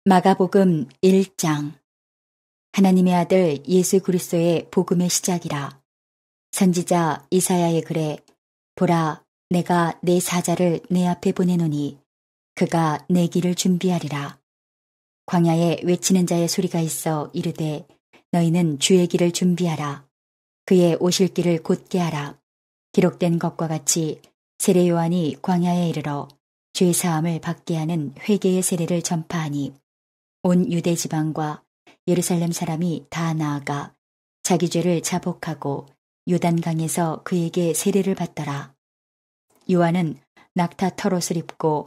마가복음 1장. 하나님의 아들 예수 그리스도의 복음의 시작이라. 선지자 이사야의 글에 보라, 내가 내 사자를 내 앞에 보내노니 그가 내 길을 준비하리라. 광야에 외치는 자의 소리가 있어 이르되 너희는 주의 길을 준비하라. 그의 오실 길을 곧게 하라. 기록된 것과 같이 세례 요한이 광야에 이르러 죄 사함을 받게 하는 회개의 세례를 전파하니 온 유대 지방과 예루살렘 사람이 다 나아가 자기 죄를 자복하고 요단강에서 그에게 세례를 받더라. 요한은 낙타 털옷을 입고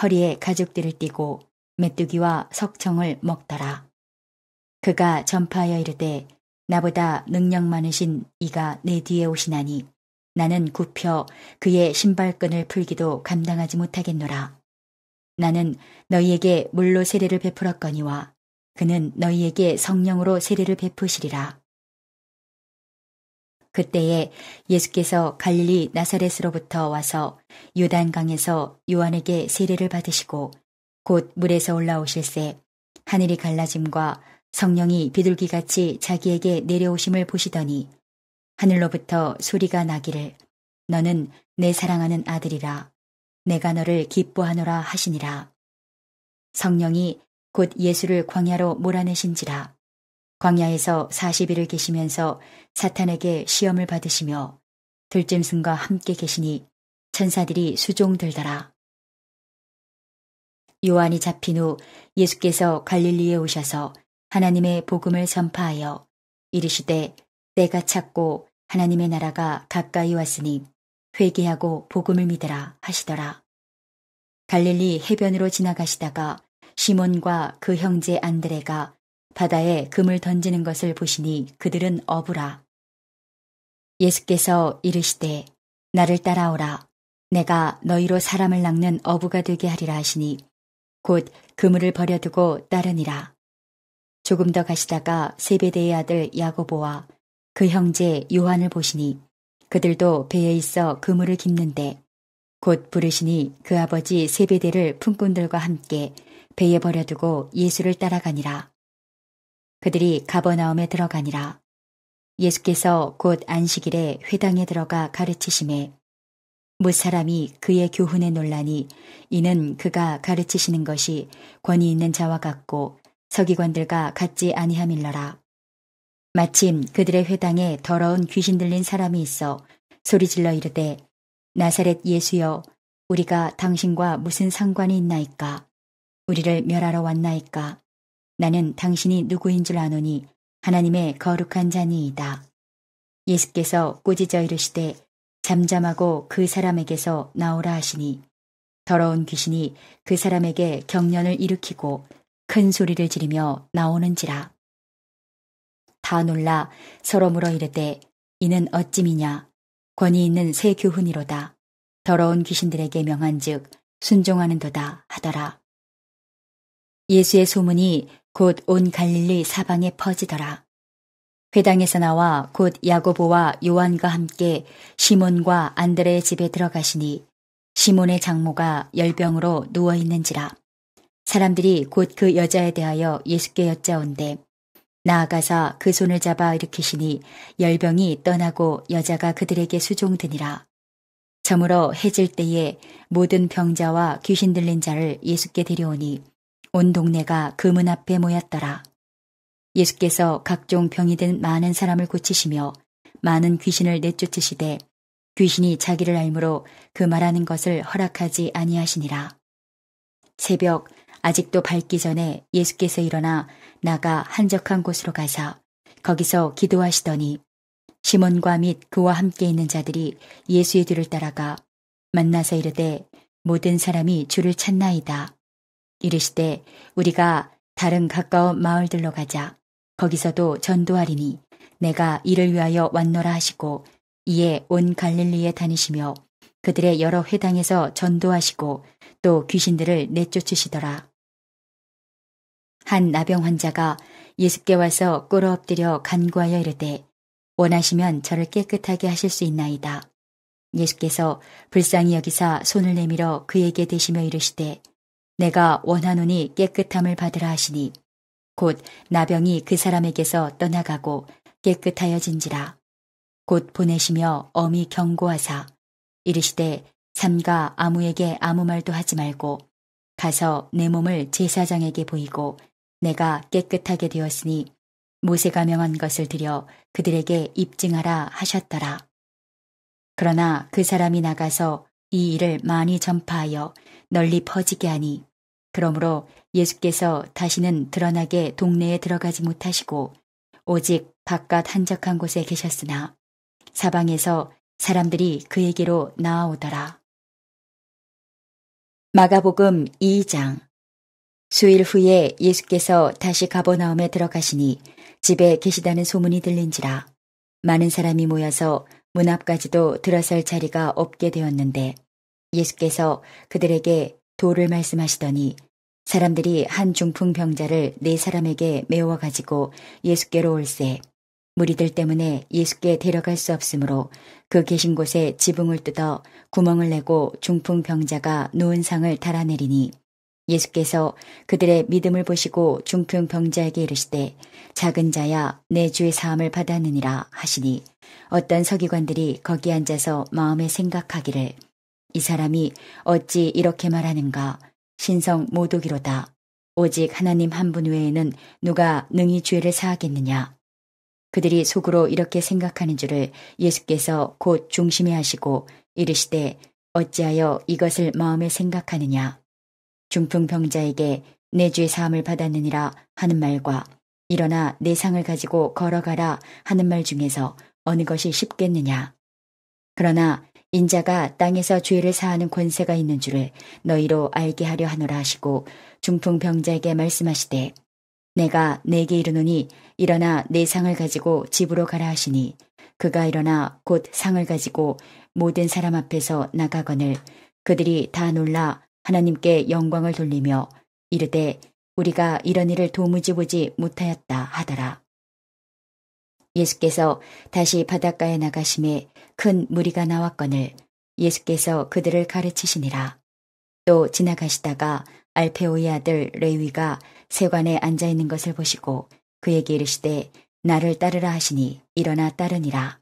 허리에 가죽띠를 띠고 메뚜기와 석청을 먹더라. 그가 전파하여 이르되 나보다 능력 많으신 이가 내 뒤에 오시나니 나는 굽혀 그의 신발끈을 풀기도 감당하지 못하겠노라. 나는 너희에게 물로 세례를 베풀었거니와 그는 너희에게 성령으로 세례를 베푸시리라. 그때에 예수께서 갈릴리 나사렛으로부터 와서 요단강에서 요한에게 세례를 받으시고 곧 물에서 올라오실새 하늘이 갈라짐과 성령이 비둘기같이 자기에게 내려오심을 보시더니 하늘로부터 소리가 나기를 너는 내 사랑하는 아들이라. 내가 너를 기뻐하노라 하시니라. 성령이 곧 예수를 광야로 몰아내신지라. 광야에서 40일을 계시면서 사탄에게 시험을 받으시며 들짐승과 함께 계시니 천사들이 수종들더라. 요한이 잡힌 후 예수께서 갈릴리에 오셔서 하나님의 복음을 전파하여 이르시되 때가 찼고 하나님의 나라가 가까이 왔으니 회개하고 복음을 믿으라 하시더라. 갈릴리 해변으로 지나가시다가 시몬과 그 형제 안드레가 바다에 금을 던지는 것을 보시니 그들은 어부라. 예수께서 이르시되 나를 따라오라. 내가 너희로 사람을 낚는 어부가 되게 하리라 하시니 곧 그물을 버려두고 따르니라. 조금 더 가시다가 세베대의 아들 야고보와 그 형제 요한을 보시니 그들도 배에 있어 그물을 깁는데 곧 부르시니 그 아버지 세베대를 품꾼들과 함께 배에 버려두고 예수를 따라가니라. 그들이 가버나움에 들어가니라. 예수께서 곧 안식일에 회당에 들어가 가르치심에 무사람이 그의 교훈에 놀라니 이는 그가 가르치시는 것이 권위 있는 자와 같고 서기관들과 같지 아니함일러라. 마침 그들의 회당에 더러운 귀신 들린 사람이 있어 소리질러 이르되 나사렛 예수여, 우리가 당신과 무슨 상관이 있나이까? 우리를 멸하러 왔나이까? 나는 당신이 누구인 줄 아노니 하나님의 거룩한 자니이다. 예수께서 꾸짖어 이르시되 잠잠하고 그 사람에게서 나오라 하시니 더러운 귀신이 그 사람에게 경련을 일으키고 큰 소리를 지르며 나오는지라. 다 놀라 서로 물어 이르되 이는 어찌미냐? 권위 있는 새 교훈이로다. 더러운 귀신들에게 명한즉 순종하는도다 하더라. 예수의 소문이 곧 온 갈릴리 사방에 퍼지더라. 회당에서 나와 곧 야고보와 요한과 함께 시몬과 안드레의 집에 들어가시니 시몬의 장모가 열병으로 누워 있는지라. 사람들이 곧 그 여자에 대하여 예수께 여짜온대 나아가사 그 손을 잡아 일으키시니 열병이 떠나고 여자가 그들에게 수종드니라. 저물어 해질 때에 모든 병자와 귀신 들린 자를 예수께 데려오니 온 동네가 그 문 앞에 모였더라. 예수께서 각종 병이 든 많은 사람을 고치시며 많은 귀신을 내쫓으시되 귀신이 자기를 알므로 그 말하는 것을 허락하지 아니하시니라. 새벽 아직도 밝기 전에 예수께서 일어나 나가 한적한 곳으로 가사 거기서 기도하시더니 시몬과 및 그와 함께 있는 자들이 예수의 뒤를 따라가 만나서 이르되 모든 사람이 주를 찾나이다. 이르시되 우리가 다른 가까운 마을들로 가자. 거기서도 전도하리니 내가 이를 위하여 왔노라 하시고 이에 온 갈릴리에 다니시며 그들의 여러 회당에서 전도하시고 또 귀신들을 내쫓으시더라. 한 나병 환자가 예수께 와서 꿇어 엎드려 간구하여 이르되 원하시면 저를 깨끗하게 하실 수 있나이다. 예수께서 불쌍히 여기사 손을 내밀어 그에게 대시며 이르시되 내가 원하노니 깨끗함을 받으라 하시니 곧 나병이 그 사람에게서 떠나가고 깨끗하여진지라. 곧 보내시며 엄히 경고하사 이르시되 삼가 아무에게 아무 말도 하지 말고 가서 내 몸을 제사장에게 보이고 내가 깨끗하게 되었으니 모세가 명한 것을 드려 그들에게 입증하라 하셨더라. 그러나 그 사람이 나가서 이 일을 많이 전파하여 널리 퍼지게 하니 그러므로 예수께서 다시는 드러나게 동네에 들어가지 못하시고 오직 바깥 한적한 곳에 계셨으나 사방에서 사람들이 그에게로 나아오더라. 마가복음 2장. 수일 후에 예수께서 다시 가버나움에 들어가시니 집에 계시다는 소문이 들린지라. 많은 사람이 모여서 문 앞까지도 들어설 자리가 없게 되었는데 예수께서 그들에게 도를 말씀하시더니 사람들이 한 중풍병자를 4사람에게 메워 가지고 예수께로 올세 무리들 때문에 예수께 데려갈 수 없으므로 그 계신 곳에 지붕을 뜯어 구멍을 내고 중풍병자가 누운 상을 달아내리니 예수께서 그들의 믿음을 보시고 중풍병자에게 이르시되 작은 자야 내 주의 사함을 받았느니라 하시니 어떤 서기관들이 거기 앉아서 마음에 생각하기를 이 사람이 어찌 이렇게 말하는가 신성 모독이로다. 오직 하나님 한 분 외에는 누가 능히 죄를 사하겠느냐. 그들이 속으로 이렇게 생각하는 줄을 예수께서 곧 중심에 하시고 이르시되 어찌하여 이것을 마음에 생각하느냐. 중풍병자에게 내 죄 사함을 받았느니라 하는 말과 일어나 내 상을 가지고 걸어가라 하는 말 중에서 어느 것이 쉽겠느냐. 그러나 인자가 땅에서 죄를 사하는 권세가 있는 줄을 너희로 알게 하려 하노라 하시고 중풍병자에게 말씀하시되 내가 내게 이르노니 일어나 내 상을 가지고 집으로 가라 하시니 그가 일어나 곧 상을 가지고 모든 사람 앞에서 나가거늘 그들이 다 놀라 하나님께 영광을 돌리며 이르되 우리가 이런 일을 도무지 보지 못하였다 하더라. 예수께서 다시 바닷가에 나가심에 큰 무리가 나왔거늘 예수께서 그들을 가르치시니라. 또 지나가시다가 알페오의 아들 레위가 세관에 앉아있는 것을 보시고 그에게 이르시되 나를 따르라 하시니 일어나 따르니라.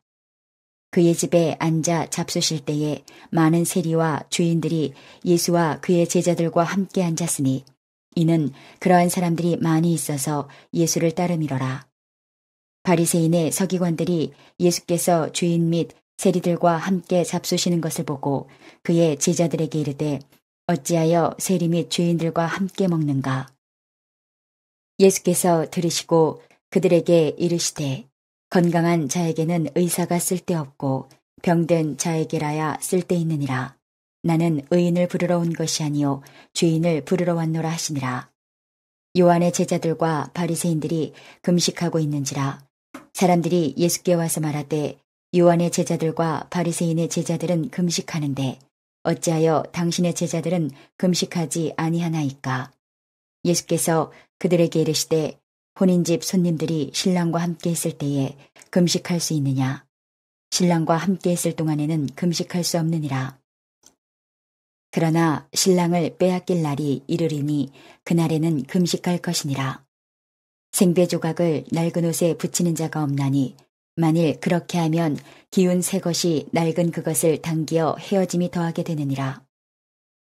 그의 집에 앉아 잡수실 때에 많은 세리와 주인들이 예수와 그의 제자들과 함께 앉았으니 이는 그러한 사람들이 많이 있어서 예수를 따름이러라. 바리새인의 서기관들이 예수께서 주인 및 세리들과 함께 잡수시는 것을 보고 그의 제자들에게 이르되 어찌하여 세리 및 주인들과 함께 먹는가. 예수께서 들으시고 그들에게 이르시되 건강한 자에게는 의사가 쓸데없고 병든 자에게라야 쓸데있느니라. 나는 의인을 부르러 온 것이 아니요 죄인을 부르러 왔노라 하시니라. 요한의 제자들과 바리새인들이 금식하고 있는지라. 사람들이 예수께 와서 말하되 요한의 제자들과 바리새인의 제자들은 금식하는데 어찌하여 당신의 제자들은 금식하지 아니하나이까. 예수께서 그들에게 이르시되 혼인집 손님들이 신랑과 함께 있을 때에 금식할 수 있느냐. 신랑과 함께 있을 동안에는 금식할 수 없느니라. 그러나 신랑을 빼앗길 날이 이르리니 그날에는 금식할 것이니라. 생배 조각을 낡은 옷에 붙이는 자가 없나니 만일 그렇게 하면 기운 새 것이 낡은 그것을 당기어 헤어짐이 더하게 되느니라.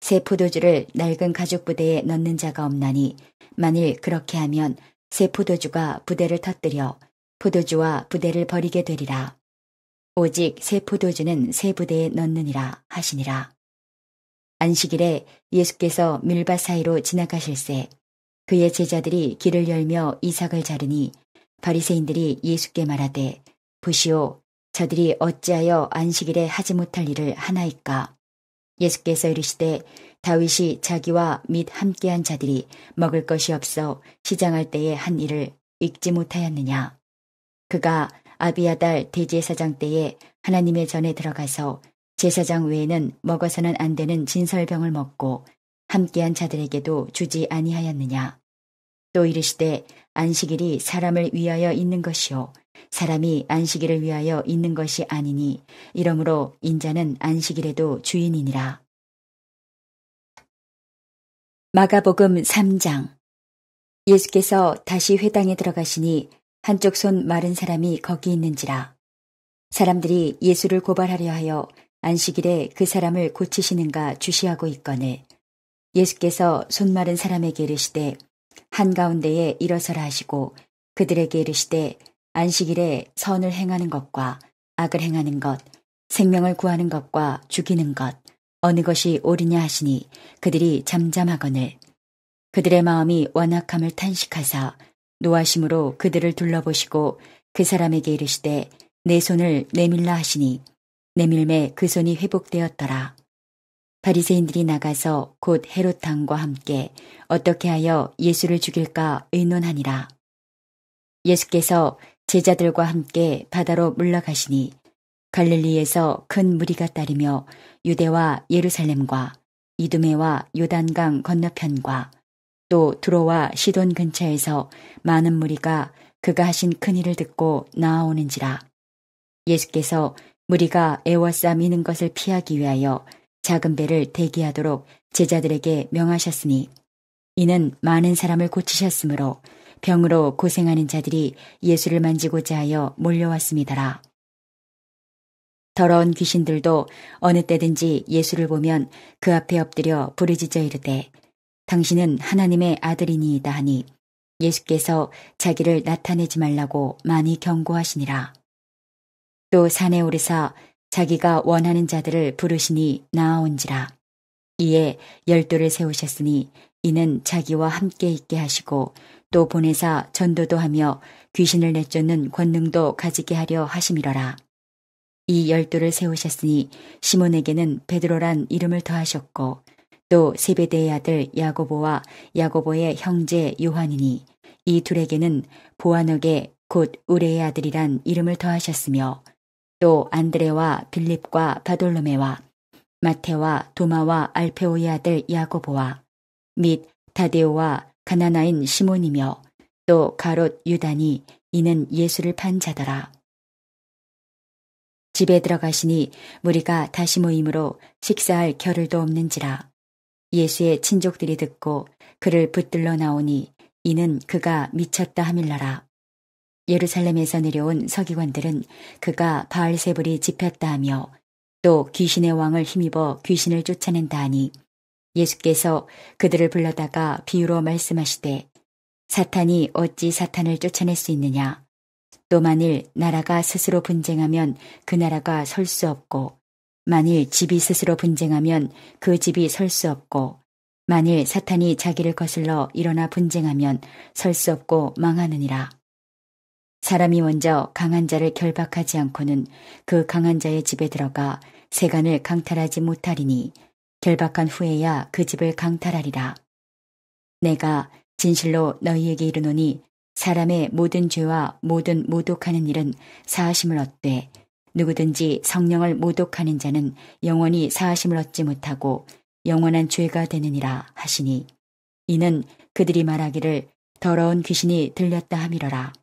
새 포도주를 낡은 가죽 부대에 넣는 자가 없나니 만일 그렇게 하면 새 포도주가 부대를 터뜨려 포도주와 부대를 버리게 되리라. 오직 새 포도주는 새 부대에 넣느니라 하시니라. 안식일에 예수께서 밀밭 사이로 지나가실새 그의 제자들이 길을 열며 이삭을 자르니 바리새인들이 예수께 말하되 보시오 저들이 어찌하여 안식일에 하지 못할 일을 하나이까. 예수께서 이르시되 다윗이 자기와 및 함께한 자들이 먹을 것이 없어 시장할 때에 한 일을 읽지 못하였느냐. 그가 아비아달 대제사장 때에 하나님의 전에 들어가서 제사장 외에는 먹어서는 안 되는 진설병을 먹고 함께한 자들에게도 주지 아니하였느냐. 또 이르시되 안식일이 사람을 위하여 있는 것이요 사람이 안식일을 위하여 있는 것이 아니니 이러므로 인자는 안식일에도 주인이니라. 마가복음 3장. 예수께서 다시 회당에 들어가시니 한쪽 손 마른 사람이 거기 있는지라. 사람들이 예수를 고발하려 하여 안식일에 그 사람을 고치시는가 주시하고 있거늘 예수께서 손 마른 사람에게 이르시되 한가운데에 일어서라 하시고 그들에게 이르시되 안식일에 선을 행하는 것과 악을 행하는 것, 생명을 구하는 것과 죽이는 것 어느 것이 옳으냐 하시니 그들이 잠잠하거늘 그들의 마음이 완악함을 탄식하사 노하심으로 그들을 둘러보시고 그 사람에게 이르시되 내 손을 내밀라 하시니 내밀매 그 손이 회복되었더라. 바리새인들이 나가서 곧 헤롯 왕과 함께 어떻게 하여 예수를 죽일까 의논하니라. 예수께서 제자들과 함께 바다로 물러가시니 갈릴리에서 큰 무리가 따르며 유대와 예루살렘과 이두메와 요단강 건너편과 또 두로와 시돈 근처에서 많은 무리가 그가 하신 큰일을 듣고 나아오는지라. 예수께서 무리가 애워싸 미는 것을 피하기 위하여 작은 배를 대기하도록 제자들에게 명하셨으니 이는 많은 사람을 고치셨으므로 병으로 고생하는 자들이 예수를 만지고자 하여 몰려왔음이더라. 더러운 귀신들도 어느 때든지 예수를 보면 그 앞에 엎드려 부르짖어 이르되 당신은 하나님의 아들이니이다 하니 예수께서 자기를 나타내지 말라고 많이 경고하시니라. 또 산에 오르사 자기가 원하는 자들을 부르시니 나아온지라. 이에 12를 세우셨으니 이는 자기와 함께 있게 하시고 또 보내사 전도도 하며 귀신을 내쫓는 권능도 가지게 하려 하심이러라. 이 12를 세우셨으니 시몬에게는 베드로란 이름을 더하셨고 또 세베대의 아들 야고보와 야고보의 형제 요한이니 이 둘에게는 보아너게 곧 우레의 아들이란 이름을 더하셨으며 또 안드레와 빌립과 바돌로메와 마테와 도마와 알페오의 아들 야고보와 및 다데오와 가나나인 시몬이며 또 가롯 유다니 이는 예수를 판 자더라. 집에 들어가시니 무리가 다시 모임으로 식사할 겨를도 없는지라. 예수의 친족들이 듣고 그를 붙들러 나오니 이는 그가 미쳤다 하밀러라. 예루살렘에서 내려온 서기관들은 그가 바알세불이 집혔다 하며 또 귀신의 왕을 힘입어 귀신을 쫓아낸다 하니 예수께서 그들을 불러다가 비유로 말씀하시되 사탄이 어찌 사탄을 쫓아낼 수 있느냐. 또 만일 나라가 스스로 분쟁하면 그 나라가 설 수 없고 만일 집이 스스로 분쟁하면 그 집이 설 수 없고 만일 사탄이 자기를 거슬러 일어나 분쟁하면 설 수 없고 망하느니라. 사람이 먼저 강한 자를 결박하지 않고는 그 강한 자의 집에 들어가 세간을 강탈하지 못하리니 결박한 후에야 그 집을 강탈하리라. 내가 진실로 너희에게 이르노니 사람의 모든 죄와 모든 모독하는 일은 사하심을 얻되 누구든지 성령을 모독하는 자는 영원히 사하심을 얻지 못하고 영원한 죄가 되느니라 하시니 이는 그들이 말하기를 더러운 귀신이 들렸다 함이러라.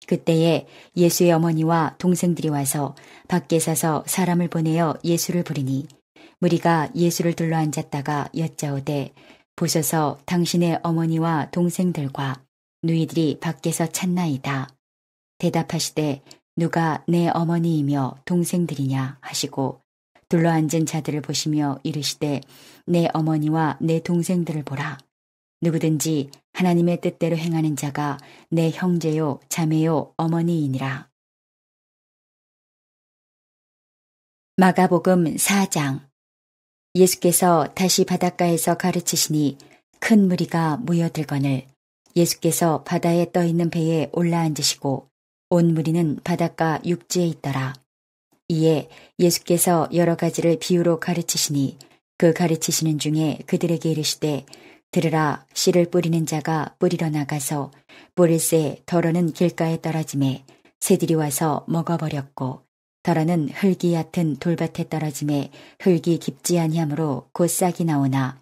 그때에 예수의 어머니와 동생들이 와서 밖에 서서 사람을 보내어 예수를 부르니 무리가 예수를 둘러앉았다가 여짜오되 보소서 당신의 어머니와 동생들과 누이들이 밖에서 찾나이다. 대답하시되 누가 내 어머니이며 동생들이냐 하시고 둘러앉은 자들을 보시며 이르시되 내 어머니와 내 동생들을 보라. 누구든지 하나님의 뜻대로 행하는 자가 내 형제요 자매요 어머니이니라. 마가복음 4장. 예수께서 다시 바닷가에서 가르치시니 큰 무리가 모여들거늘 예수께서 바다에 떠있는 배에 올라앉으시고 온 무리는 바닷가 육지에 있더라. 이에 예수께서 여러 가지를 비유로 가르치시니 그 가르치시는 중에 그들에게 이르시되 들으라. 씨를 뿌리는 자가 뿌리러 나가서 뿌릴새 덜어는 길가에 떨어짐에 새들이 와서 먹어버렸고 덜어는 흙이 얕은 돌밭에 떨어짐에 흙이 깊지 아니하므로 곧 싹이 나오나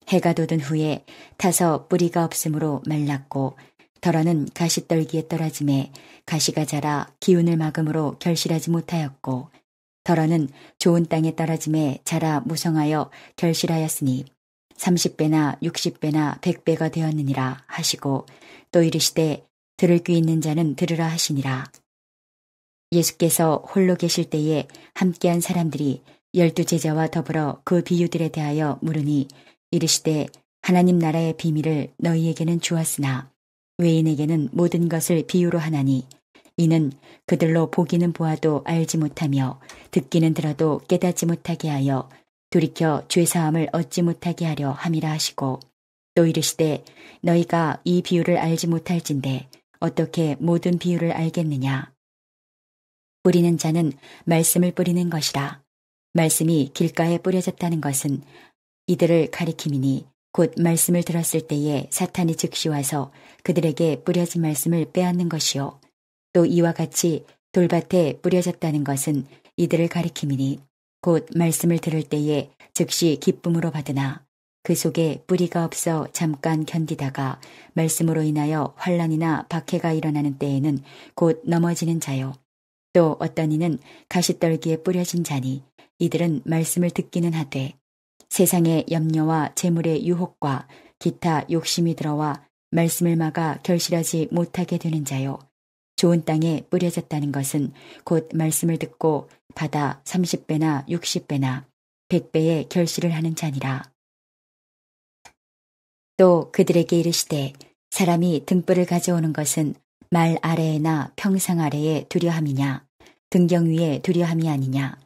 해가 돋은 후에 타서 뿌리가 없으므로 말랐고 덜어는 가시떨기에 떨어짐에 가시가 자라 기운을 막음으로 결실하지 못하였고 덜어는 좋은 땅에 떨어짐에 자라 무성하여 결실하였으니 30배나 60배나 100배가 되었느니라 하시고 또 이르시되 들을 귀 있는 자는 들으라 하시니라. 예수께서 홀로 계실 때에 함께한 사람들이 12제자와 더불어 그 비유들에 대하여 물으니 이르시되 하나님 나라의 비밀을 너희에게는 주었으나 외인에게는 모든 것을 비유로 하나니 이는 그들로 보기는 보아도 알지 못하며 듣기는 들어도 깨닫지 못하게 하여 돌이켜 죄사함을 얻지 못하게 하려 함이라 하시고 또 이르시되 너희가 이 비유를 알지 못할진대 어떻게 모든 비유를 알겠느냐. 뿌리는 자는 말씀을 뿌리는 것이라. 말씀이 길가에 뿌려졌다는 것은 이들을 가리킴이니 곧 말씀을 들었을 때에 사탄이 즉시 와서 그들에게 뿌려진 말씀을 빼앗는 것이요. 또 이와 같이 돌밭에 뿌려졌다는 것은 이들을 가리킴이니 곧 말씀을 들을 때에 즉시 기쁨으로 받으나 그 속에 뿌리가 없어 잠깐 견디다가 말씀으로 인하여 환난이나 박해가 일어나는 때에는 곧 넘어지는 자요. 또 어떤 이는 가시떨기에 뿌려진 자니 이들은 말씀을 듣기는 하되 세상의 염려와 재물의 유혹과 기타 욕심이 들어와 말씀을 막아 결실하지 못하게 되는 자요. 좋은 땅에 뿌려졌다는 것은 곧 말씀을 듣고 받아 30배나 60배나 100배의 결실을 하는 자니라. 또 그들에게 이르시되 사람이 등불을 가져오는 것은 말 아래에나 평상 아래에 두려함이냐 등경 위에 두려함이 아니냐.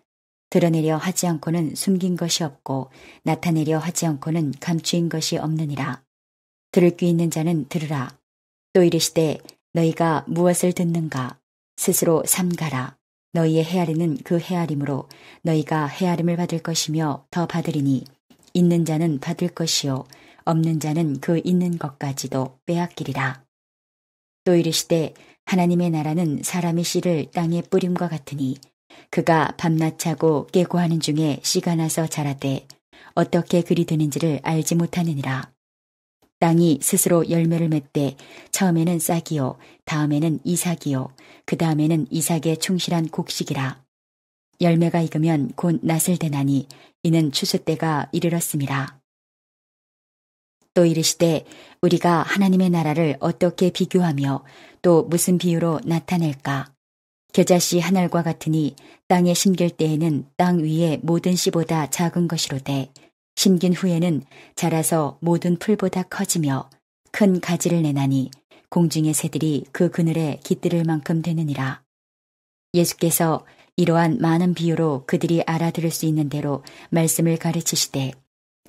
드러내려 하지 않고는 숨긴 것이 없고 나타내려 하지 않고는 감추인 것이 없느니라. 들을 귀 있는 자는 들으라. 또 이르시되 너희가 무엇을 듣는가 스스로 삼가라. 너희의 헤아리는 그 헤아림으로 너희가 헤아림을 받을 것이며 더 받으리니 있는 자는 받을 것이요 없는 자는 그 있는 것까지도 빼앗기리라. 또 이르시되 하나님의 나라는 사람의 씨를 땅에 뿌림과 같으니 그가 밤낮 자고 깨고 하는 중에 씨가 나서 자라되 어떻게 그리 되는지를 알지 못하느니라. 땅이 스스로 열매를 맺되 처음에는 싹이요 다음에는 이삭이요 그 다음에는 이삭에 충실한 곡식이라. 열매가 익으면 곧 낫을 대나니 이는 추수 때가 이르렀음이라. 또 이르시되 우리가 하나님의 나라를 어떻게 비교하며 또 무슨 비유로 나타낼까. 겨자씨 한 알과 같으니 땅에 심길 때에는 땅 위의 모든 씨보다 작은 것이로되 심긴 후에는 자라서 모든 풀보다 커지며 큰 가지를 내나니 공중의 새들이 그 그늘에 깃들을 만큼 되느니라. 예수께서 이러한 많은 비유로 그들이 알아들을 수 있는 대로 말씀을 가르치시되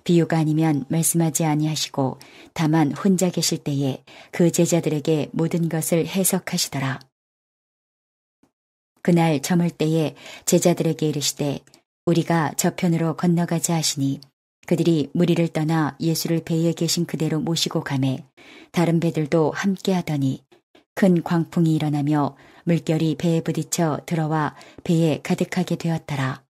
비유가 아니면 말씀하지 아니하시고 다만 혼자 계실 때에 그 제자들에게 모든 것을 해석하시더라. 그날 저물 때에 제자들에게 이르시되 우리가 저편으로 건너가자 하시니 그들이 무리를 떠나 예수를 배에 계신 그대로 모시고 가매 다른 배들도 함께 하더니 큰 광풍이 일어나며 물결이 배에 부딪혀 들어와 배에 가득하게 되었더라.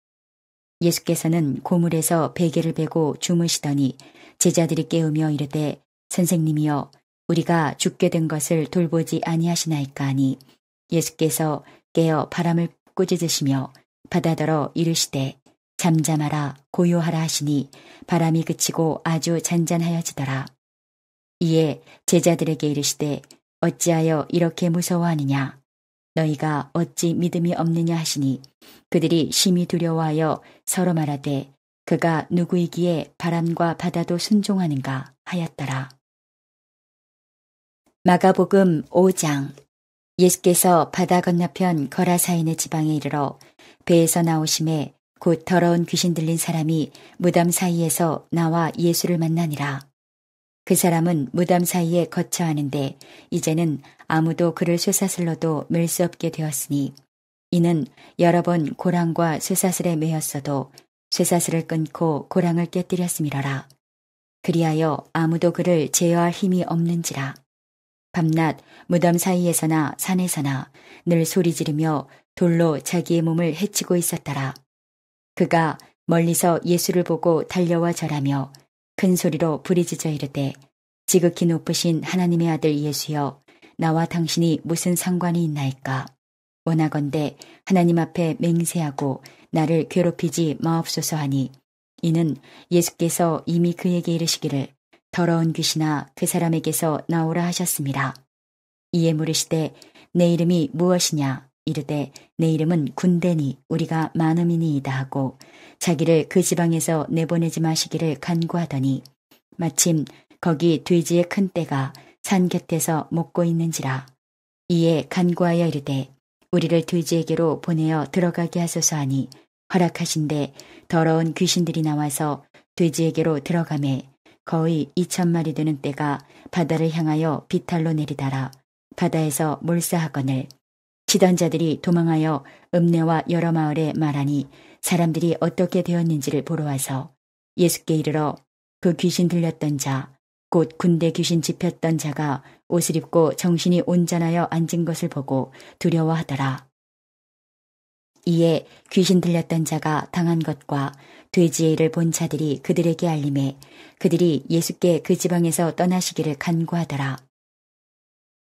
예수께서는 고물에서 베개를 베고 주무시더니 제자들이 깨우며 이르되 선생님이여 우리가 죽게 된 것을 돌보지 아니하시나이까 하니 예수께서 깨어 바람을 꾸짖으시며 바다더러 이르시되 잠잠하라 고요하라 하시니 바람이 그치고 아주 잔잔하여지더라. 이에 제자들에게 이르시되 어찌하여 이렇게 무서워하느냐 너희가 어찌 믿음이 없느냐 하시니 그들이 심히 두려워하여 서로 말하되 그가 누구이기에 바람과 바다도 순종하는가 하였더라. 마가복음 5장. 예수께서 바다 건너편 거라사인의 지방에 이르러 배에서 나오심에 곧 더러운 귀신 들린 사람이 무덤 사이에서 나와 예수를 만나니라. 그 사람은 무덤 사이에 거처하는데 이제는 아무도 그를 쇠사슬로도 맬 수 없게 되었으니 이는 여러 번 고랑과 쇠사슬에 매였어도 쇠사슬을 끊고 고랑을 깨뜨렸음이러라. 그리하여 아무도 그를 제어할 힘이 없는지라. 밤낮 무덤 사이에서나 산에서나 늘 소리 지르며 돌로 자기의 몸을 해치고 있었더라. 그가 멀리서 예수를 보고 달려와 절하며 큰 소리로 부르짖어 이르되 지극히 높으신 하나님의 아들 예수여 나와 당신이 무슨 상관이 있나이까. 원하건대 하나님 앞에 맹세하고 나를 괴롭히지 마옵소서 하니 이는 예수께서 이미 그에게 이르시기를 더러운 귀신아 그 사람에게서 나오라 하셨습니다. 이에 물으시되 내 이름이 무엇이냐 이르되 내 이름은 군대니 우리가 많음이니이다 하고 자기를 그 지방에서 내보내지 마시기를 간구하더니 마침 거기 돼지의 큰 떼가 산 곁에서 먹고 있는지라. 이에 간구하여 이르되 우리를 돼지에게로 보내어 들어가게 하소서 하니 허락하신대 더러운 귀신들이 나와서 돼지에게로 들어가매 거의 2,000마리 되는 떼가 바다를 향하여 비탈로 내리다라 바다에서 몰사하거늘 치던 자들이 도망하여 읍내와 여러 마을에 말하니 사람들이 어떻게 되었는지를 보러 와서 예수께 이르러 그 귀신 들렸던 자 곧 군대 귀신 집혔던 자가 옷을 입고 정신이 온전하여 앉은 것을 보고 두려워하더라. 이에 귀신 들렸던 자가 당한 것과 돼지의 일을 본 자들이 그들에게 알림해 그들이 예수께 그 지방에서 떠나시기를 간구하더라.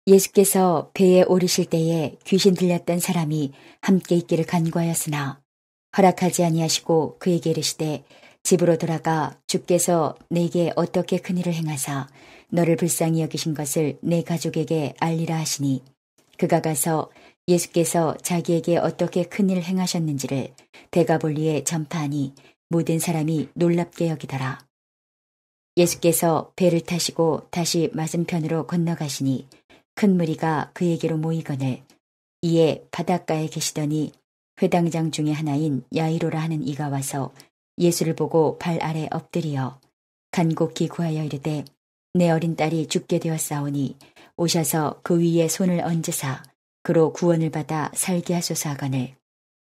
예수께서 배에 오르실 때에 귀신 들렸던 사람이 함께 있기를 간구하였으나 허락하지 아니하시고 그에게 이르시되 집으로 돌아가 주께서 내게 어떻게 큰일을 행하사 너를 불쌍히 여기신 것을 내 가족에게 알리라 하시니 그가 가서 예수께서 자기에게 어떻게 큰일을 행하셨는지를 데가볼리에 전파하니 모든 사람이 놀랍게 여기더라. 예수께서 배를 타시고 다시 맞은편으로 건너가시니 큰 무리가 그에게로 모이거늘 이에 바닷가에 계시더니 회당장 중에 하나인 야이로라 하는 이가 와서 예수를 보고 발 아래 엎드리어 간곡히 구하여 이르되 내 어린 딸이 죽게 되었사오니 오셔서 그 위에 손을 얹으사 그로 구원을 받아 살게 하소서 하거늘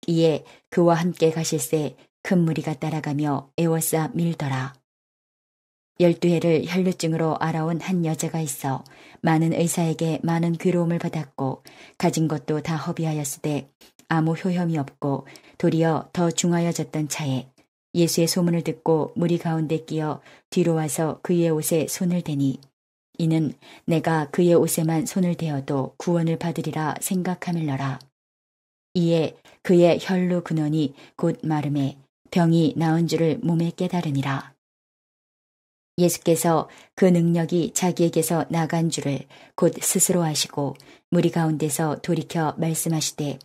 이에 그와 함께 가실새 큰 무리가 따라가며 애워싸 밀더라. 12해를 혈루증으로 알아온 한 여자가 있어 많은 의사에게 많은 괴로움을 받았고 가진 것도 다 허비하였으되 아무 효험이 없고 도리어 더 중하여졌던 차에 예수의 소문을 듣고 무리 가운데 끼어 뒤로 와서 그의 옷에 손을 대니 이는 내가 그의 옷에만 손을 대어도 구원을 받으리라 생각하밀러라. 이에 그의 혈루 근원이 곧 마름에 병이 나은 줄을 몸에 깨달으니라. 예수께서 그 능력이 자기에게서 나간 줄을 곧 스스로 아시고 무리 가운데서 돌이켜 말씀하시되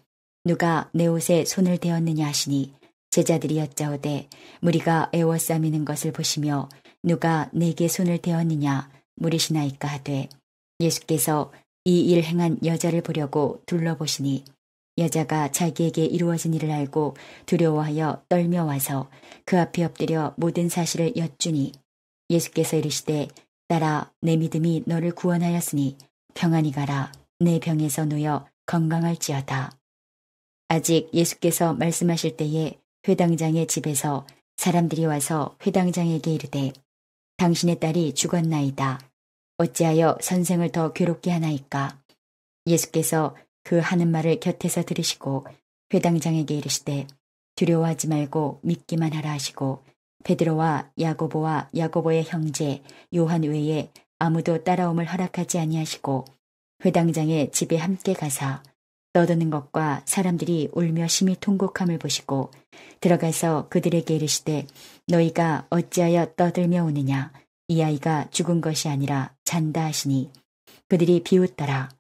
누가 내 옷에 손을 대었느냐 하시니 제자들이 여짜오되 무리가 애워싸미는 것을 보시며 누가 내게 손을 대었느냐 물으시나이까 하되 예수께서 이 일 행한 여자를 보려고 둘러보시니 여자가 자기에게 이루어진 일을 알고 두려워하여 떨며 와서 그 앞에 엎드려 모든 사실을 여쭈니 예수께서 이르시되 딸아 내 믿음이 너를 구원하였으니 평안히 가라 내 병에서 놓여 건강할지어다. 아직 예수께서 말씀하실 때에 회당장의 집에서 사람들이 와서 회당장에게 이르되 당신의 딸이 죽었나이다. 어찌하여 선생을 더 괴롭게 하나이까? 예수께서 그 하는 말을 곁에서 들으시고 회당장에게 이르시되 두려워하지 말고 믿기만 하라 하시고 베드로와 야고보와 야고보의 형제 요한 외에 아무도 따라옴을 허락하지 아니하시고 회당장의 집에 함께 가사 떠드는 것과 사람들이 울며 심히 통곡함을 보시고 들어가서 그들에게 이르시되 너희가 어찌하여 떠들며 우느냐 이 아이가 죽은 것이 아니라 잔다 하시니 그들이 비웃더라.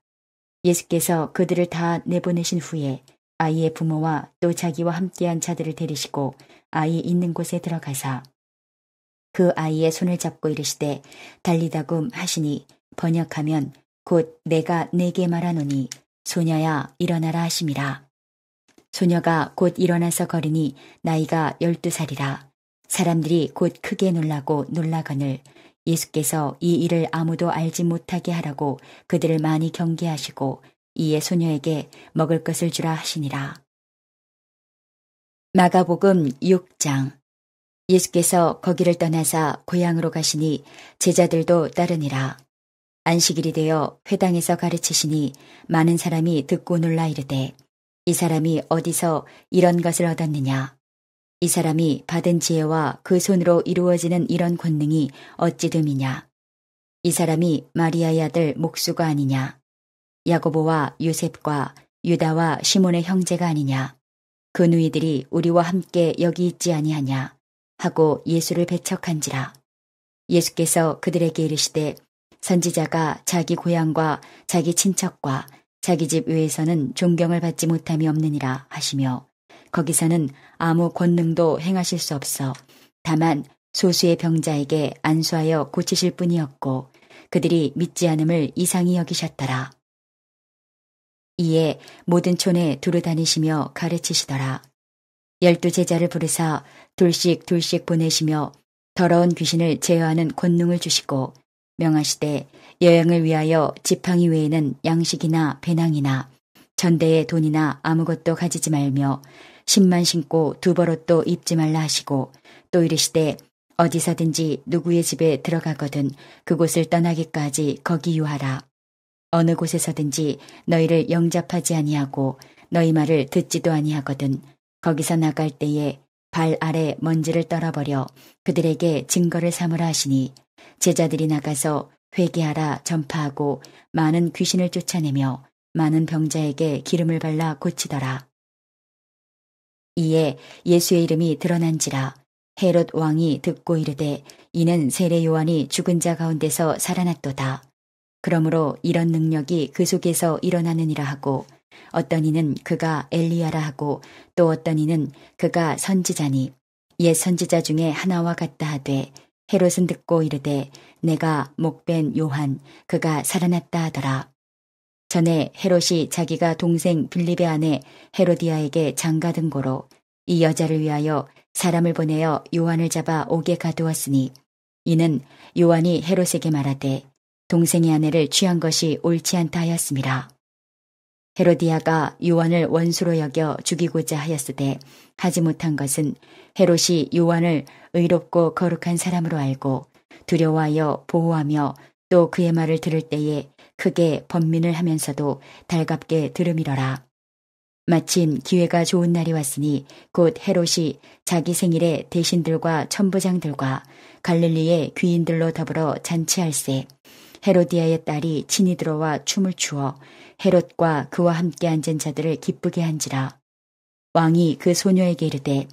예수께서 그들을 다 내보내신 후에 아이의 부모와 또 자기와 함께한 자들을 데리시고 아이 있는 곳에 들어가사 그 아이의 손을 잡고 이르시되 달리다굼 하시니 번역하면 곧 내가 네게 말하노니 소녀야 일어나라 하심이라. 소녀가 곧 일어나서 걸으니 나이가 12살이라. 사람들이 곧 크게 놀라고 놀라거늘 예수께서 이 일을 아무도 알지 못하게 하라고 그들을 많이 경계하시고 이에 소녀에게 먹을 것을 주라 하시니라. 마가복음 6장. 예수께서 거기를 떠나사 고향으로 가시니 제자들도 따르니라. 안식일이 되어 회당에서 가르치시니 많은 사람이 듣고 놀라 이르되 이 사람이 어디서 이런 것을 얻었느냐? 이 사람이 받은 지혜와 그 손으로 이루어지는 이런 권능이 어찌 됨이냐? 이 사람이 마리아의 아들 목수가 아니냐? 야고보와 요셉과 유다와 시몬의 형제가 아니냐? 그 누이들이 우리와 함께 여기 있지 아니하냐? 하고 예수를 배척한지라. 예수께서 그들에게 이르시되 선지자가 자기 고향과 자기 친척과 자기 집 외에서는 존경을 받지 못함이 없느니라 하시며 거기서는 아무 권능도 행하실 수 없어 다만 소수의 병자에게 안수하여 고치실 뿐이었고 그들이 믿지 않음을 이상히 여기셨더라. 이에 모든 촌에 두루 다니시며 가르치시더라. 12 제자를 부르사 둘씩 보내시며 더러운 귀신을 제어하는 권능을 주시고 명하시되 여행을 위하여 지팡이 외에는 양식이나 배낭이나 전대의 돈이나 아무것도 가지지 말며 신만 신고 두벌옷도 입지 말라 하시고 또 이르시되 어디서든지 누구의 집에 들어가거든 그곳을 떠나기까지 거기 유하라. 어느 곳에서든지 너희를 영접하지 아니하고 너희 말을 듣지도 아니하거든 거기서 나갈 때에 발 아래 먼지를 떨어버려 그들에게 증거를 삼으라 하시니 제자들이 나가서 회개하라 전파하고 많은 귀신을 쫓아내며 많은 병자에게 기름을 발라 고치더라. 이에 예수의 이름이 드러난지라 헤롯 왕이 듣고 이르되 이는 세례 요한이 죽은 자 가운데서 살아났도다. 그러므로 이런 능력이 그 속에서 일어나느니라 하고 어떤 이는 그가 엘리야라 하고 또 어떤 이는 그가 선지자니 옛 선지자 중에 하나와 같다 하되 헤롯은 듣고 이르되 내가 목벤 요한 그가 살아났다 하더라. 전에 헤롯이 자기가 동생 빌립의 아내 헤로디아에게 장가든 고로 이 여자를 위하여 사람을 보내어 요한을 잡아 옥에 가두었으니 이는 요한이 헤롯에게 말하되 동생의 아내를 취한 것이 옳지 않다 하였음이라. 헤로디아가 요한을 원수로 여겨 죽이고자 하였으되 하지 못한 것은 헤롯이 요한을 의롭고 거룩한 사람으로 알고 두려워하여 보호하며 또 그의 말을 들을 때에 크게 번민을 하면서도 달갑게 들음이러라. 마침 기회가 좋은 날이 왔으니 곧 헤롯이 자기 생일에 대신들과 천부장들과 갈릴리의 귀인들로 더불어 잔치할세 헤로디아의 딸이 친히 들어와 춤을 추어 헤롯과 그와 함께 앉은 자들을 기쁘게 한지라. 왕이 그 소녀에게 이르되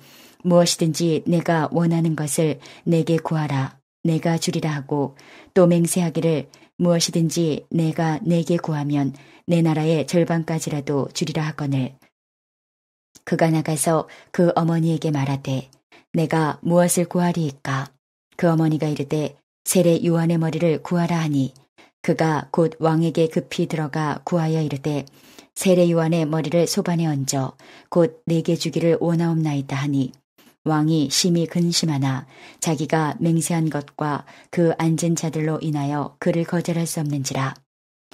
무엇이든지 내가 원하는 것을 내게 구하라 내가 주리라 하고 또 맹세하기를 무엇이든지 내가 내게 구하면 내 나라의 절반까지라도 주리라 하거늘 그가 나가서 그 어머니에게 말하되 내가 무엇을 구하리이까 그 어머니가 이르되 세례 요한의 머리를 구하라 하니 그가 곧 왕에게 급히 들어가 구하여 이르되 세례 요한의 머리를 소반에 얹어 곧 내게 주기를 원하옵나이다 하니 왕이 심히 근심하나 자기가 맹세한 것과 그 앉은 자들로 인하여 그를 거절할 수 없는지라.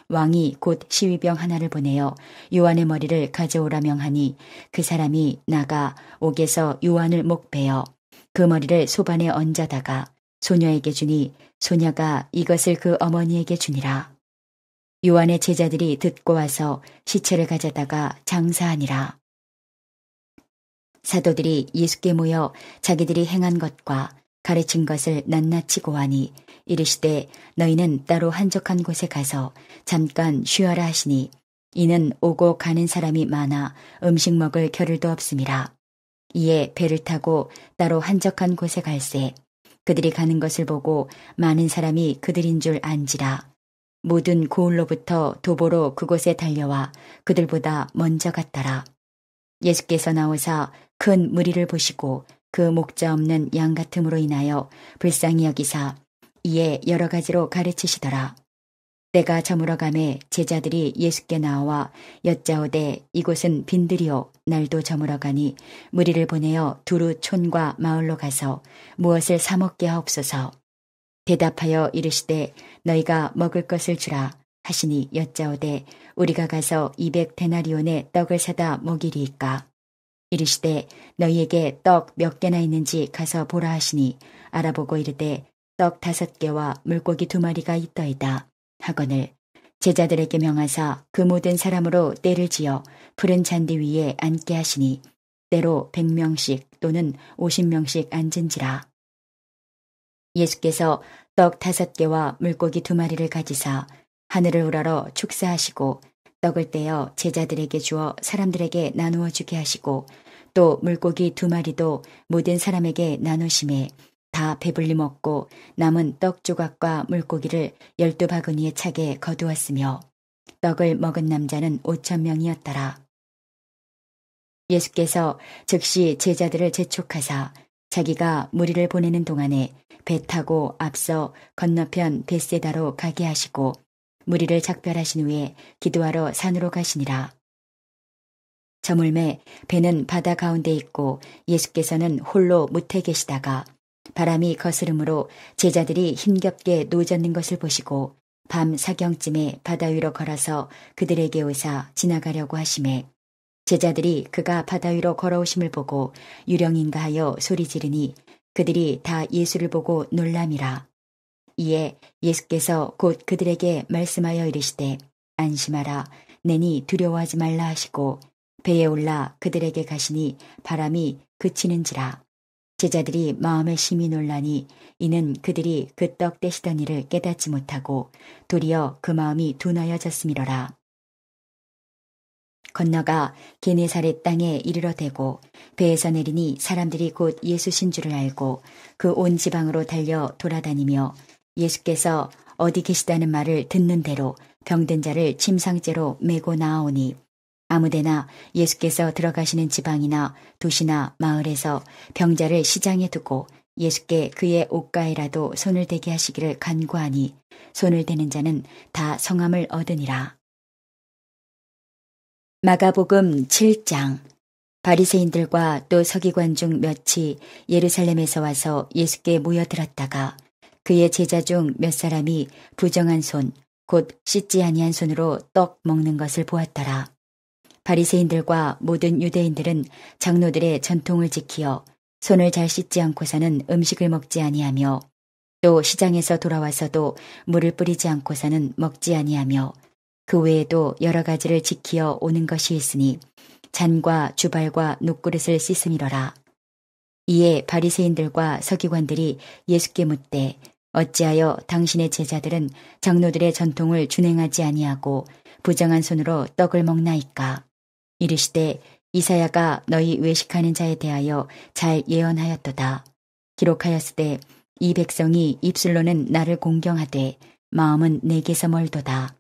왕이 곧 시위병 하나를 보내어 요한의 머리를 가져오라 명하니 그 사람이 나가 옥에서 요한을 목베어 그 머리를 소반에 얹어다가 소녀에게 주니 소녀가 이것을 그 어머니에게 주니라. 요한의 제자들이 듣고 와서 시체를 가져다가 장사하니라. 사도들이 예수께 모여 자기들이 행한 것과 가르친 것을 낱낱이 고하니 이르시되 너희는 따로 한적한 곳에 가서 잠깐 쉬어라 하시니 이는 오고 가는 사람이 많아 음식 먹을 겨를도 없음이라. 이에 배를 타고 따로 한적한 곳에 갈새 그들이 가는 것을 보고 많은 사람이 그들인 줄 안지라. 모든 고을로부터 도보로 그곳에 달려와 그들보다 먼저 갔더라. 예수께서 나오사 큰 무리를 보시고 그 목자 없는 양 같음으로 인하여 불쌍히 여기사 이에 여러 가지로 가르치시더라. 때가 저물어가매 제자들이 예수께 나와 여짜오되 이곳은 빈들이요 날도 저물어가니 무리를 보내어 두루 촌과 마을로 가서 무엇을 사 먹게 하옵소서. 대답하여 이르시되 너희가 먹을 것을 주라 하시니 여짜오되 우리가 가서 200데나리온의 떡을 사다 먹이리이까. 이르시되 너희에게 떡 몇 개나 있는지 가서 보라 하시니 알아보고 이르되 떡 5개와 물고기 2마리가 있더이다 하거늘 제자들에게 명하사 그 모든 사람으로 떼를 지어 푸른 잔디 위에 앉게 하시니 때로 100명씩 또는 50명씩 앉은지라. 예수께서 떡 5개와 물고기 2마리를 가지사 하늘을 우러러 축사하시고 떡을 떼어 제자들에게 주어 사람들에게 나누어 주게 하시고 또 물고기 2마리도 모든 사람에게 나누심에 다 배불리 먹고 남은 떡 조각과 물고기를 12바구니에 차게 거두었으며 떡을 먹은 남자는 5,000명이었더라. 예수께서 즉시 제자들을 재촉하사 자기가 무리를 보내는 동안에 배 타고 앞서 건너편 벳세다로 가게 하시고 무리를 작별하신 후에 기도하러 산으로 가시니라. 저물매 배는 바다 가운데 있고 예수께서는 홀로 무태 계시다가 바람이 거스름으로 제자들이 힘겹게 노젓는 것을 보시고 밤 사경쯤에 바다 위로 걸어서 그들에게 오사 지나가려고 하심에 제자들이 그가 바다 위로 걸어오심을 보고 유령인가 하여 소리 지르니 그들이 다 예수를 보고 놀람이라. 이에 예수께서 곧 그들에게 말씀하여 이르시되 안심하라 내니 두려워하지 말라 하시고 배에 올라 그들에게 가시니 바람이 그치는지라. 제자들이 마음에 심히 놀라니 이는 그들이 그 떡 떼시던 일을 깨닫지 못하고 도리어 그 마음이 둔하여졌음이로라. 건너가 게네사렛 땅에 이르러 대고 배에서 내리니 사람들이 곧 예수신 줄을 알고 그 온 지방으로 달려 돌아다니며 예수께서 어디 계시다는 말을 듣는 대로 병든 자를 침상째로 메고 나아오니 아무데나 예수께서 들어가시는 지방이나 도시나 마을에서 병자를 시장에 두고 예수께 그의 옷가에라도 손을 대게 하시기를 간구하니 손을 대는 자는 다 성함을 얻으니라. 마가복음 7장. 바리새인들과 또 서기관 중 몇이 예루살렘에서 와서 예수께 모여들었다가 그의 제자 중 몇 사람이 부정한 손, 곧 씻지 아니한 손으로 떡 먹는 것을 보았더라. 바리새인들과 모든 유대인들은 장로들의 전통을 지키어 손을 잘 씻지 않고서는 음식을 먹지 아니하며 또 시장에서 돌아와서도 물을 뿌리지 않고서는 먹지 아니하며 그 외에도 여러 가지를 지키어 오는 것이 있으니 잔과 주발과 녹그릇을 씻음이로라. 이에 바리새인들과 서기관들이 예수께 묻되 어찌하여 당신의 제자들은 장로들의 전통을 준행하지 아니하고 부정한 손으로 떡을 먹나이까? 이르시되 이사야가 너희 외식하는 자에 대하여 잘 예언하였도다. 기록하였으되 이 백성이 입술로는 나를 공경하되 마음은 내게서 멀도다.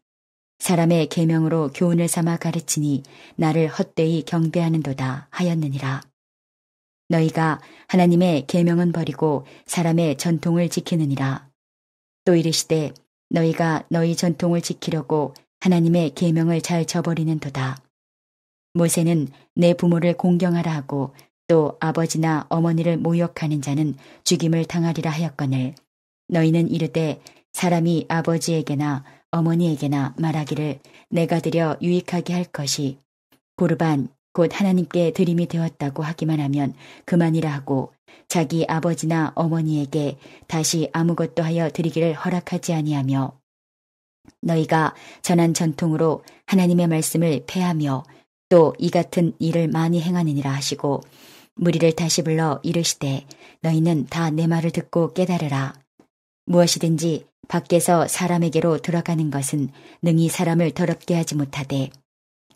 사람의 계명으로 교훈을 삼아 가르치니 나를 헛되이 경배하는도다 하였느니라. 너희가 하나님의 계명은 버리고 사람의 전통을 지키느니라. 또 이르시되 너희가 너희 전통을 지키려고 하나님의 계명을 잘 저버리는도다. 모세는 내 부모를 공경하라 하고 또 아버지나 어머니를 모욕하는 자는 죽임을 당하리라 하였거늘 너희는 이르되 사람이 아버지에게나 어머니에게나 말하기를 내가 드려 유익하게 할 것이 고르반 곧 하나님께 드림이 되었다고 하기만 하면 그만이라 하고 자기 아버지나 어머니에게 다시 아무것도 하여 드리기를 허락하지 아니하며 너희가 전한 전통으로 하나님의 말씀을 폐하며 또 이 같은 일을 많이 행하느니라 하시고 무리를 다시 불러 이르시되 너희는 다 내 말을 듣고 깨달으라. 무엇이든지 밖에서 사람에게로 들어가는 것은 능히 사람을 더럽게 하지 못하되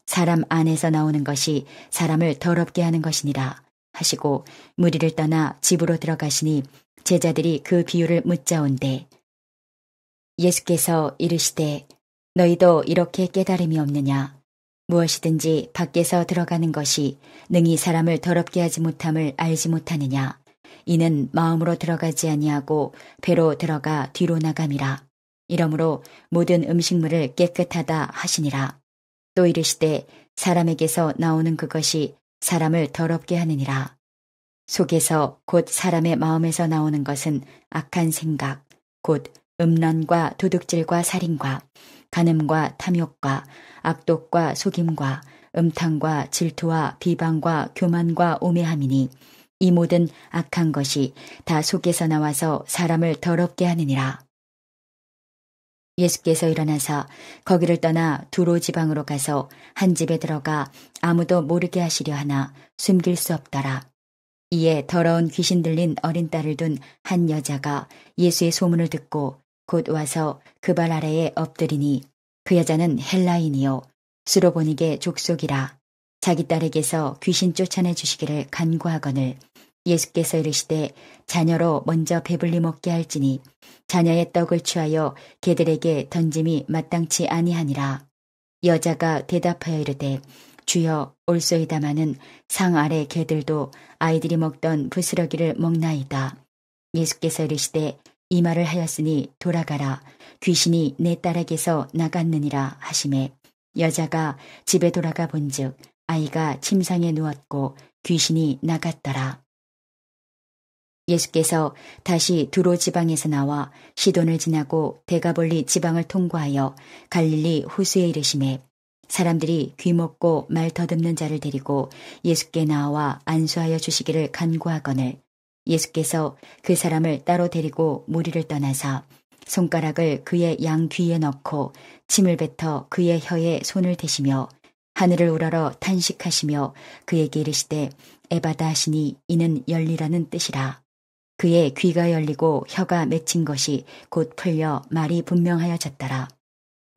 사람 안에서 나오는 것이 사람을 더럽게 하는 것이니라 하시고 무리를 떠나 집으로 들어가시니 제자들이 그 비유를 묻자온대 예수께서 이르시되 너희도 이렇게 깨달음이 없느냐? 무엇이든지 밖에서 들어가는 것이 능히 사람을 더럽게 하지 못함을 알지 못하느냐? 이는 마음으로 들어가지 아니하고 배로 들어가 뒤로 나감이라. 이러므로 모든 음식물을 깨끗하다 하시니라. 또 이르시되 사람에게서 나오는 그것이 사람을 더럽게 하느니라. 속에서 곧 사람의 마음에서 나오는 것은 악한 생각, 곧 음란과 도둑질과 살인과 간음과 탐욕과 악독과 속임과 음탕과 질투와 비방과 교만과 오매함이니 이 모든 악한 것이 다 속에서 나와서 사람을 더럽게 하느니라. 예수께서 일어나사 거기를 떠나 두로 지방으로 가서 한 집에 들어가 아무도 모르게 하시려 하나 숨길 수 없더라. 이에 더러운 귀신 들린 어린 딸을 둔 한 여자가 예수의 소문을 듣고 곧 와서 그 발 아래에 엎드리니 그 여자는 헬라인이요 수로보니게 족속이라. 자기 딸에게서 귀신 쫓아내 주시기를 간구하거늘 예수께서 이르시되 자녀로 먼저 배불리 먹게 할지니 자녀의 떡을 취하여 개들에게 던짐이 마땅치 아니하니라. 여자가 대답하여 이르되 주여 올소이다마는 상 아래 개들도 아이들이 먹던 부스러기를 먹나이다. 예수께서 이르시되 이 말을 하였으니 돌아가라. 귀신이 내 딸에게서 나갔느니라 하시매 여자가 집에 돌아가 본즉 아이가 침상에 누웠고 귀신이 나갔더라. 예수께서 다시 두로 지방에서 나와 시돈을 지나고 데가볼리 지방을 통과하여 갈릴리 호수에 이르시매 사람들이 귀먹고 말 더듬는 자를 데리고 예수께 나와 안수하여 주시기를 간구하거늘 예수께서 그 사람을 따로 데리고 무리를 떠나사 손가락을 그의 양 귀에 넣고 침을 뱉어 그의 혀에 손을 대시며 하늘을 우러러 탄식하시며 그에게 이르시되 에바다 하시니 이는 열리라는 뜻이라. 그의 귀가 열리고 혀가 맺힌 것이 곧 풀려 말이 분명하여졌더라.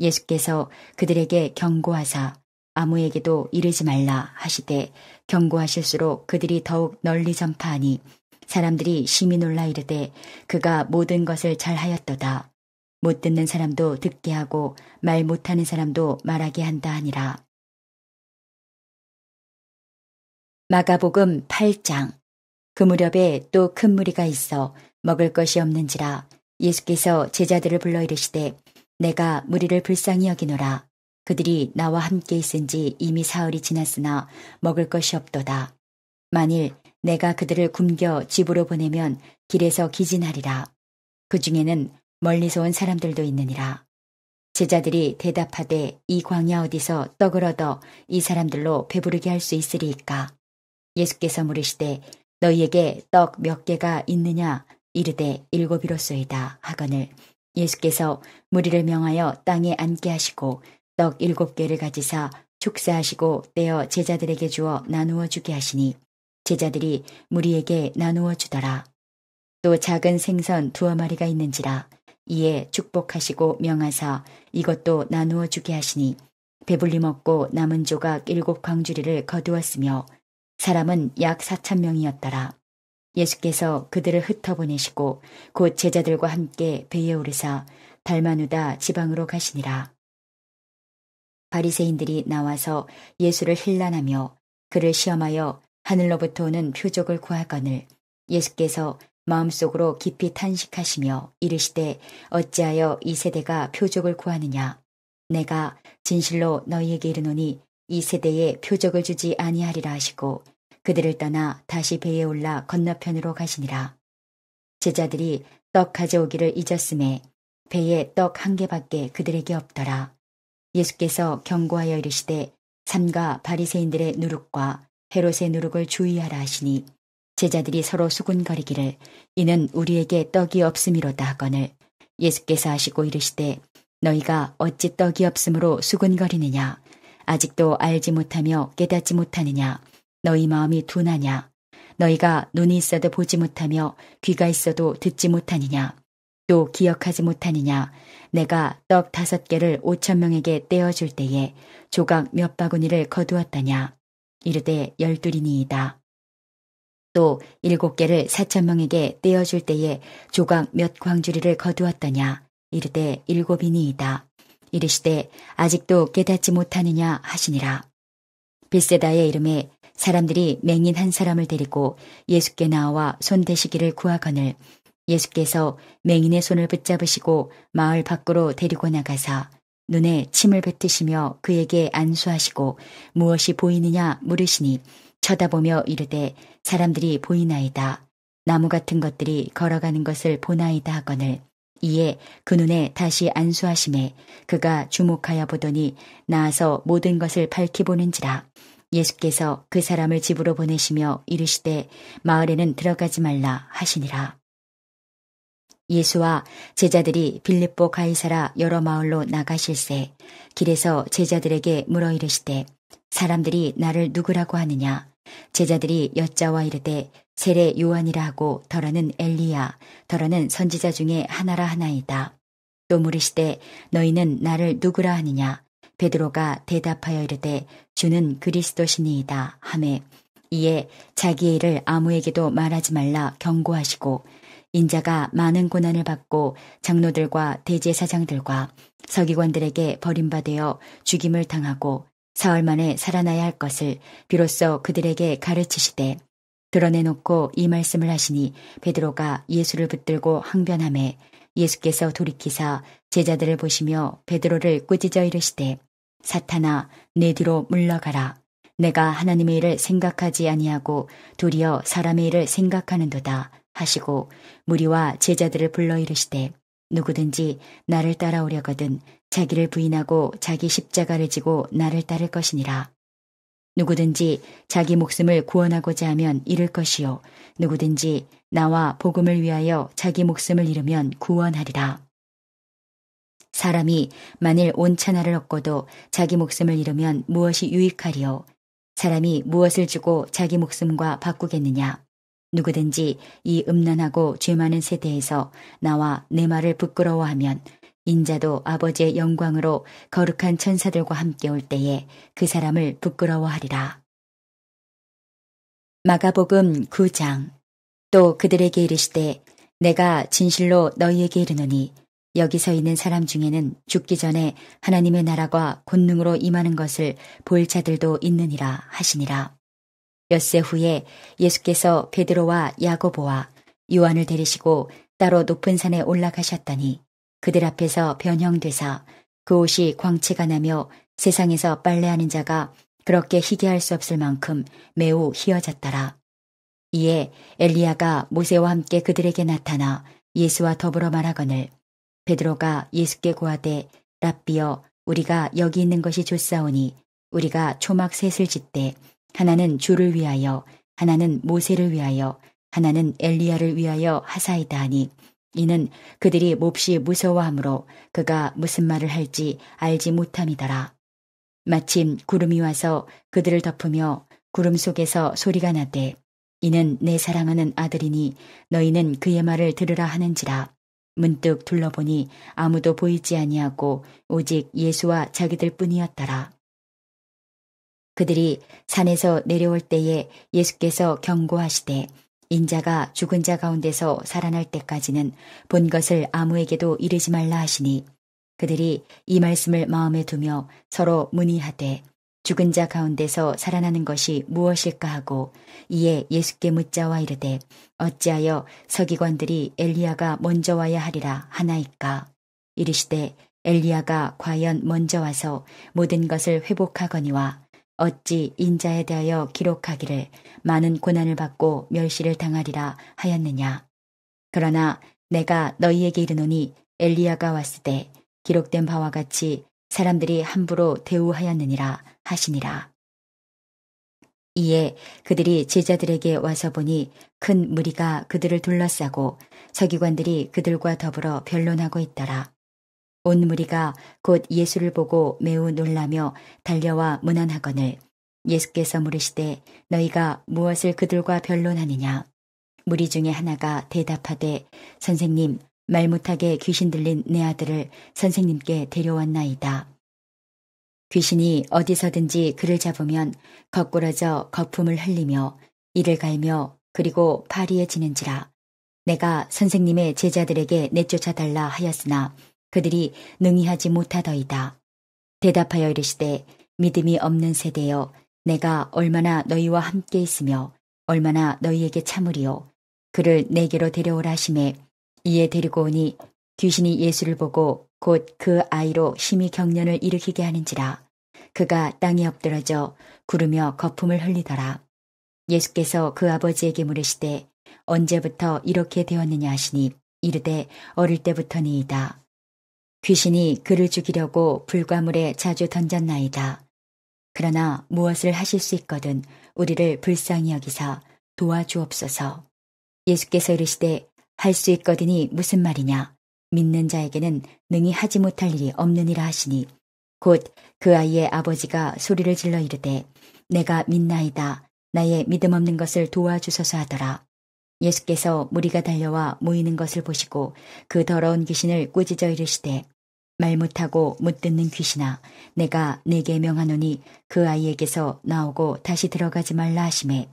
예수께서 그들에게 경고하사 아무에게도 이르지 말라 하시되 경고하실수록 그들이 더욱 널리 전파하니 사람들이 심히 놀라 이르되 그가 모든 것을 잘하였도다. 못 듣는 사람도 듣게 하고 말 못하는 사람도 말하게 한다 하니라. 마가복음 8장. 그 무렵에 또 큰 무리가 있어 먹을 것이 없는지라 예수께서 제자들을 불러 이르시되 내가 무리를 불쌍히 여기노라. 그들이 나와 함께 있은지 이미 사흘이 지났으나 먹을 것이 없도다. 만일 내가 그들을 굶겨 집으로 보내면 길에서 기진하리라. 그 중에는 멀리서 온 사람들도 있느니라. 제자들이 대답하되 이 광야 어디서 떡을 얻어 이 사람들로 배부르게 할 수 있으리이까. 예수께서 물으시되 너희에게 떡 몇 개가 있느냐 이르되 7이로소이다 하거늘 예수께서 무리를 명하여 땅에 앉게 하시고 떡 7개를 가지사 축사하시고 떼어 제자들에게 주어 나누어 주게 하시니 제자들이 무리에게 나누어 주더라. 또 작은 생선 2마리가 있는지라 이에 축복하시고 명하사 이것도 나누어 주게 하시니 배불리 먹고 남은 조각 7광주리를 거두었으며 사람은 약 4,000명이었더라. 예수께서 그들을 흩어보내시고 곧 제자들과 함께 배에 오르사 달마누다 지방으로 가시니라. 바리새인들이 나와서 예수를 힐난하며 그를 시험하여 하늘로부터 오는 표적을 구하거늘 예수께서 마음속으로 깊이 탄식하시며 이르시되 어찌하여 이 세대가 표적을 구하느냐. 내가 진실로 너희에게 이르노니 이 세대에 표적을 주지 아니하리라 하시고 그들을 떠나 다시 배에 올라 건너편으로 가시니라. 제자들이 떡 가져오기를 잊었음에 배에 떡 1개밖에 그들에게 없더라. 예수께서 경고하여 이르시되 삼가 바리새인들의 누룩과 헤롯의 누룩을 주의하라 하시니 제자들이 서로 수군거리기를 이는 우리에게 떡이 없음이로다 하거늘 예수께서 하시고 이르시되 너희가 어찌 떡이 없음으로 수군거리느냐. 아직도 알지 못하며 깨닫지 못하느냐. 너희 마음이 둔하냐. 너희가 눈이 있어도 보지 못하며 귀가 있어도 듣지 못하느냐. 또 기억하지 못하느냐. 내가 떡 5개를 5,000명에게 떼어줄 때에 조각 몇 바구니를 거두었다냐. 이르되 12이니이다. 또 7개를 4,000명에게 떼어줄 때에 조각 몇 광주리를 거두었더냐. 이르되 7이니이다. 이르시되 아직도 깨닫지 못하느냐 하시니라. 벳세다의 이름에 사람들이 맹인 한 사람을 데리고 예수께 나와 손대시기를 구하거늘 예수께서 맹인의 손을 붙잡으시고 마을 밖으로 데리고 나가사 눈에 침을 뱉으시며 그에게 안수하시고 무엇이 보이느냐 물으시니 쳐다보며 이르되 사람들이 보이나이다. 나무 같은 것들이 걸어가는 것을 보나이다 하거늘 이에 그 눈에 다시 안수하심에 그가 주목하여 보더니 나아서 모든 것을 밝히 보는지라. 예수께서 그 사람을 집으로 보내시며 이르시되 마을에는 들어가지 말라 하시니라. 예수와 제자들이 빌립보 가이사라 여러 마을로 나가실새 길에서 제자들에게 물어 이르시되 사람들이 나를 누구라고 하느냐. 제자들이 여짜와 이르되 세례 요한이라 하고 더러는 엘리야 더러는 선지자 중에 하나라 하나이다. 또 물으시되 너희는 나를 누구라 하느냐. 베드로가 대답하여 이르되 주는 그리스도시니이다 하매 이에 자기의 일을 아무에게도 말하지 말라 경고하시고 인자가 많은 고난을 받고 장로들과 대제사장들과 서기관들에게 버림받아 죽임을 당하고 사흘 만에 살아나야 할 것을 비로소 그들에게 가르치시되 드러내놓고 이 말씀을 하시니 베드로가 예수를 붙들고 항변하매 예수께서 돌이키사 제자들을 보시며 베드로를 꾸짖어 이르시되 사탄아 내 뒤로 물러가라. 내가 하나님의 일을 생각하지 아니하고 도리어 사람의 일을 생각하는도다 하시고 무리와 제자들을 불러 이르시되 누구든지 나를 따라오려거든 자기를 부인하고 자기 십자가를 지고 나를 따를 것이니라. 누구든지 자기 목숨을 구원하고자 하면 잃을 것이요 누구든지 나와 복음을 위하여 자기 목숨을 잃으면 구원하리라. 사람이 만일 온 천하를 얻고도 자기 목숨을 잃으면 무엇이 유익하리요? 사람이 무엇을 주고 자기 목숨과 바꾸겠느냐? 누구든지 이 음란하고 죄 많은 세대에서 나와 내 말을 부끄러워하면 인자도 아버지의 영광으로 거룩한 천사들과 함께 올 때에 그 사람을 부끄러워하리라. 마가복음 9장. 또 그들에게 이르시되 내가 진실로 너희에게 이르노니 여기 서 있는 사람 중에는 죽기 전에 하나님의 나라가 권능으로 임하는 것을 볼 자들도 있느니라 하시니라. 엿새 후에 예수께서 베드로와 야고보와 요한을 데리시고 따로 높은 산에 올라가셨더니 그들 앞에서 변형되사 그 옷이 광채가 나며 세상에서 빨래하는 자가 그렇게 희게 할 수 없을 만큼 매우 희어졌더라. 이에 엘리야가 모세와 함께 그들에게 나타나 예수와 더불어 말하거늘 베드로가 예수께 고하되 랍비여 우리가 여기 있는 것이 좋사오니 우리가 초막 셋을 짓되 하나는 주를 위하여 하나는 모세를 위하여 하나는 엘리야를 위하여 하사이다 하니 이는 그들이 몹시 무서워하므로 그가 무슨 말을 할지 알지 못함이더라. 마침 구름이 와서 그들을 덮으며 구름 속에서 소리가 나되 이는 내 사랑하는 아들이니 너희는 그의 말을 들으라 하는지라. 문득 둘러보니 아무도 보이지 아니하고 오직 예수와 자기들 뿐이었더라. 그들이 산에서 내려올 때에 예수께서 경고하시되 인자가 죽은 자 가운데서 살아날 때까지는 본 것을 아무에게도 이르지 말라 하시니 그들이 이 말씀을 마음에 두며 서로 문의하되 죽은 자 가운데서 살아나는 것이 무엇일까 하고 이에 예수께 묻자와 이르되 어찌하여 서기관들이 엘리야가 먼저 와야 하리라 하나이까. 이르시되 엘리야가 과연 먼저 와서 모든 것을 회복하거니와 어찌 인자에 대하여 기록하기를 많은 고난을 받고 멸시를 당하리라 하였느냐. 그러나 내가 너희에게 이르노니 엘리야가 왔을 때 기록된 바와 같이 사람들이 함부로 대우하였느니라 하시니라. 이에 그들이 제자들에게 와서 보니 큰 무리가 그들을 둘러싸고 서기관들이 그들과 더불어 변론하고 있더라. 온 무리가 곧 예수를 보고 매우 놀라며 달려와 문안하거늘 예수께서 물으시되 너희가 무엇을 그들과 변론하느냐. 무리 중에 하나가 대답하되 선생님 말 못하게 귀신 들린 내 아들을 선생님께 데려왔나이다. 귀신이 어디서든지 그를 잡으면 거꾸러져 거품을 흘리며 이를 갈며 그리고 파리에 지는지라. 내가 선생님의 제자들에게 내쫓아달라 하였으나 그들이 능히 하지 못하더이다. 대답하여 이르시되 믿음이 없는 세대여 내가 얼마나 너희와 함께 있으며 얼마나 너희에게 참으리요. 그를 내게로 데려오라 하시매 이에 데리고 오니 귀신이 예수를 보고 곧 그 아이로 심히 경련을 일으키게 하는지라. 그가 땅에 엎드러져 구르며 거품을 흘리더라. 예수께서 그 아버지에게 물으시되 언제부터 이렇게 되었느냐 하시니 이르되 어릴 때부터니이다. 귀신이 그를 죽이려고 불과물에 자주 던졌나이다. 그러나 무엇을 하실 수 있거든 우리를 불쌍히 여기사 도와주옵소서. 예수께서 이르시되 할 수 있거든이 무슨 말이냐. 믿는 자에게는 능히 하지 못할 일이 없느니라 하시니 곧 그 아이의 아버지가 소리를 질러 이르되 내가 믿나이다. 나의 믿음 없는 것을 도와주소서 하더라. 예수께서 무리가 달려와 모이는 것을 보시고 그 더러운 귀신을 꾸짖어 이르시되 말 못하고 못 듣는 귀신아, 내가 네게 명하노니 그 아이에게서 나오고 다시 들어가지 말라 하시매,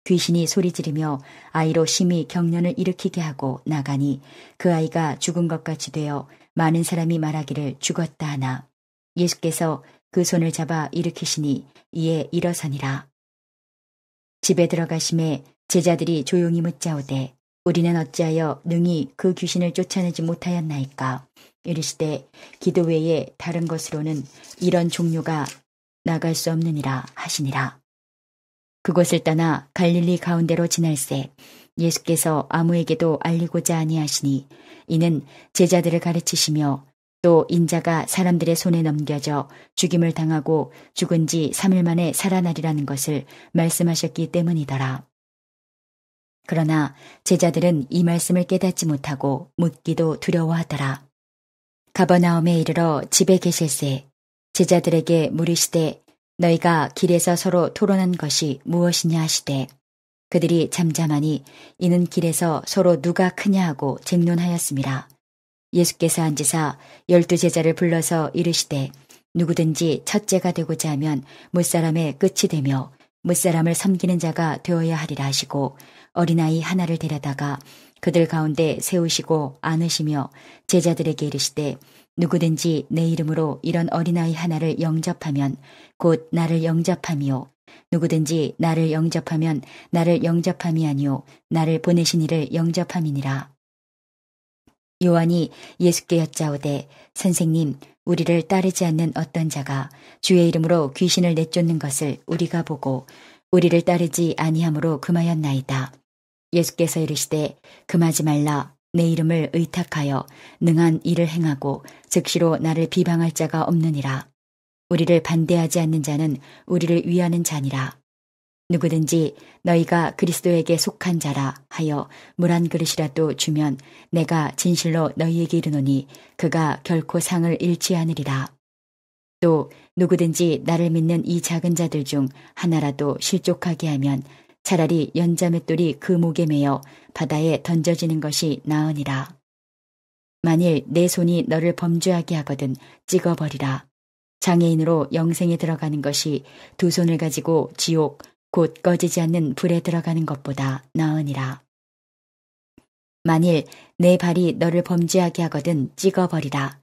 귀신이 소리 지르며 아이로 심히 경련을 일으키게 하고 나가니 그 아이가 죽은 것 같이 되어 많은 사람이 말하기를 죽었다 하나, 예수께서 그 손을 잡아 일으키시니 이에 일어서니라. 집에 들어가심에 제자들이 조용히 묻자오되, 우리는 어찌하여 능히 그 귀신을 쫓아내지 못하였나이까? 이르시되, 기도 외에 다른 것으로는 이런 종류가 나갈 수 없느니라 하시니라. 그곳을 떠나 갈릴리 가운데로 지날새 예수께서 아무에게도 알리고자 아니하시니, 이는 제자들을 가르치시며 또 인자가 사람들의 손에 넘겨져 죽임을 당하고 죽은 지 3일 만에 살아나리라는 것을 말씀하셨기 때문이더라. 그러나 제자들은 이 말씀을 깨닫지 못하고 묻기도 두려워하더라. 가버나움에 이르러 집에 계실새 제자들에게 물으시되, 너희가 길에서 서로 토론한 것이 무엇이냐 하시되, 그들이 잠잠하니 이는 길에서 서로 누가 크냐 하고 쟁론하였음이라. 예수께서 앉으사 12 제자를 불러서 이르시되, 누구든지 첫째가 되고자 하면 무사람의 끝이 되며 무사람을 섬기는 자가 되어야 하리라 하시고, 어린아이 하나를 데려다가 그들 가운데 세우시고 안으시며 제자들에게 이르시되, 누구든지 내 이름으로 이런 어린아이 하나를 영접하면 곧 나를 영접함이요, 누구든지 나를 영접하면 나를 영접함이 아니요 나를 보내신 이를 영접함이니라. 요한이 예수께 여짜오되, 선생님, 우리를 따르지 않는 어떤 자가 주의 이름으로 귀신을 내쫓는 것을 우리가 보고 우리를 따르지 아니함으로 금하였나이다. 예수께서 이르시되, 금하지 말라. 내 이름을 의탁하여 능한 일을 행하고 즉시로 나를 비방할 자가 없느니라. 우리를 반대하지 않는 자는 우리를 위하는 자니라. 누구든지 너희가 그리스도에게 속한 자라 하여 물 한 그릇이라도 주면 내가 진실로 너희에게 이르노니 그가 결코 상을 잃지 않으리라. 또 누구든지 나를 믿는 이 작은 자들 중 하나라도 실족하게 하면 차라리 연자맷돌이 그 목에 매어 바다에 던져지는 것이 나으니라. 만일 내 손이 너를 범죄하게 하거든 찍어버리라. 장애인으로 영생에 들어가는 것이 2 손을 가지고 지옥 곧 꺼지지 않는 불에 들어가는 것보다 나으니라. 만일 내 발이 너를 범죄하게 하거든 찍어버리라.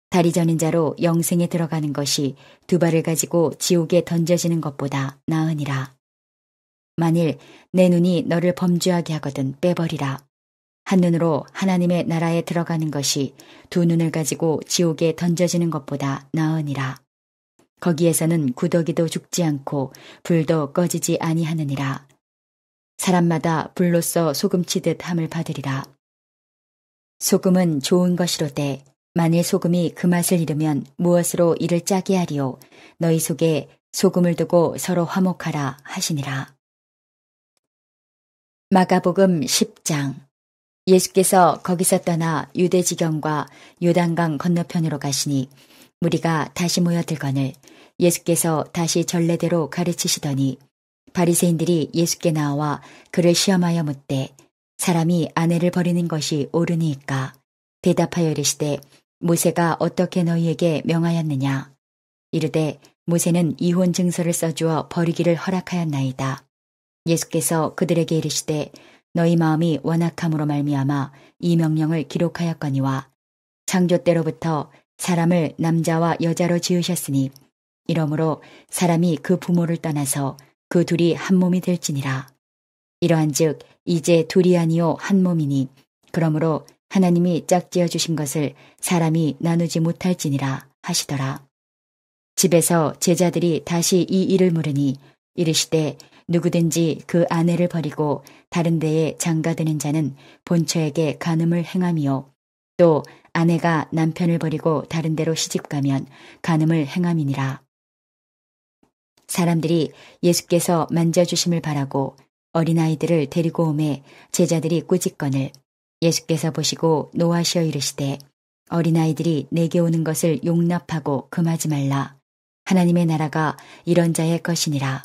다리 저는 자로 영생에 들어가는 것이 2 발을 가지고 지옥에 던져지는 것보다 나으니라. 만일 내 눈이 너를 범죄하게 하거든 빼버리라. 한 눈으로 하나님의 나라에 들어가는 것이 2 눈을 가지고 지옥에 던져지는 것보다 나으니라. 거기에서는 구더기도 죽지 않고 불도 꺼지지 아니하느니라. 사람마다 불로써 소금치듯 함을 받으리라. 소금은 좋은 것이로되 만일 소금이 그 맛을 잃으면 무엇으로 이를 짜게 하리요. 너희 속에 소금을 두고 서로 화목하라 하시니라. 마가복음 10장. 예수께서 거기서 떠나 유대지경과 요단강 건너편으로 가시니 무리가 다시 모여들거늘 예수께서 다시 전례대로 가르치시더니 바리새인들이 예수께 나와 그를 시험하여 묻되, 사람이 아내를 버리는 것이 옳으니까? 대답하여 이르시되, 모세가 어떻게 너희에게 명하였느냐? 이르되, 모세는 이혼 증서를 써주어 버리기를 허락하였나이다. 예수께서 그들에게 이르시되, 너희 마음이 완악함으로 말미암아 이 명령을 기록하였거니와 창조 때로부터 사람을 남자와 여자로 지으셨으니 이러므로 사람이 그 부모를 떠나서 그 둘이 한 몸이 될지니라. 이러한즉 이제 둘이 아니요 한 몸이니 그러므로 하나님이 짝지어 주신 것을 사람이 나누지 못할지니라 하시더라. 집에서 제자들이 다시 이 일을 물으니 이르시되, 누구든지 그 아내를 버리고 다른 데에 장가드는 자는 본처에게 간음을 행함이요, 또 아내가 남편을 버리고 다른 데로 시집가면 간음을 행함이니라. 사람들이 예수께서 만져주심을 바라고 어린아이들을 데리고 오매 제자들이 꾸짖거늘 예수께서 보시고 노하시어 이르시되, 어린아이들이 내게 오는 것을 용납하고 금하지 말라. 하나님의 나라가 이런 자의 것이니라.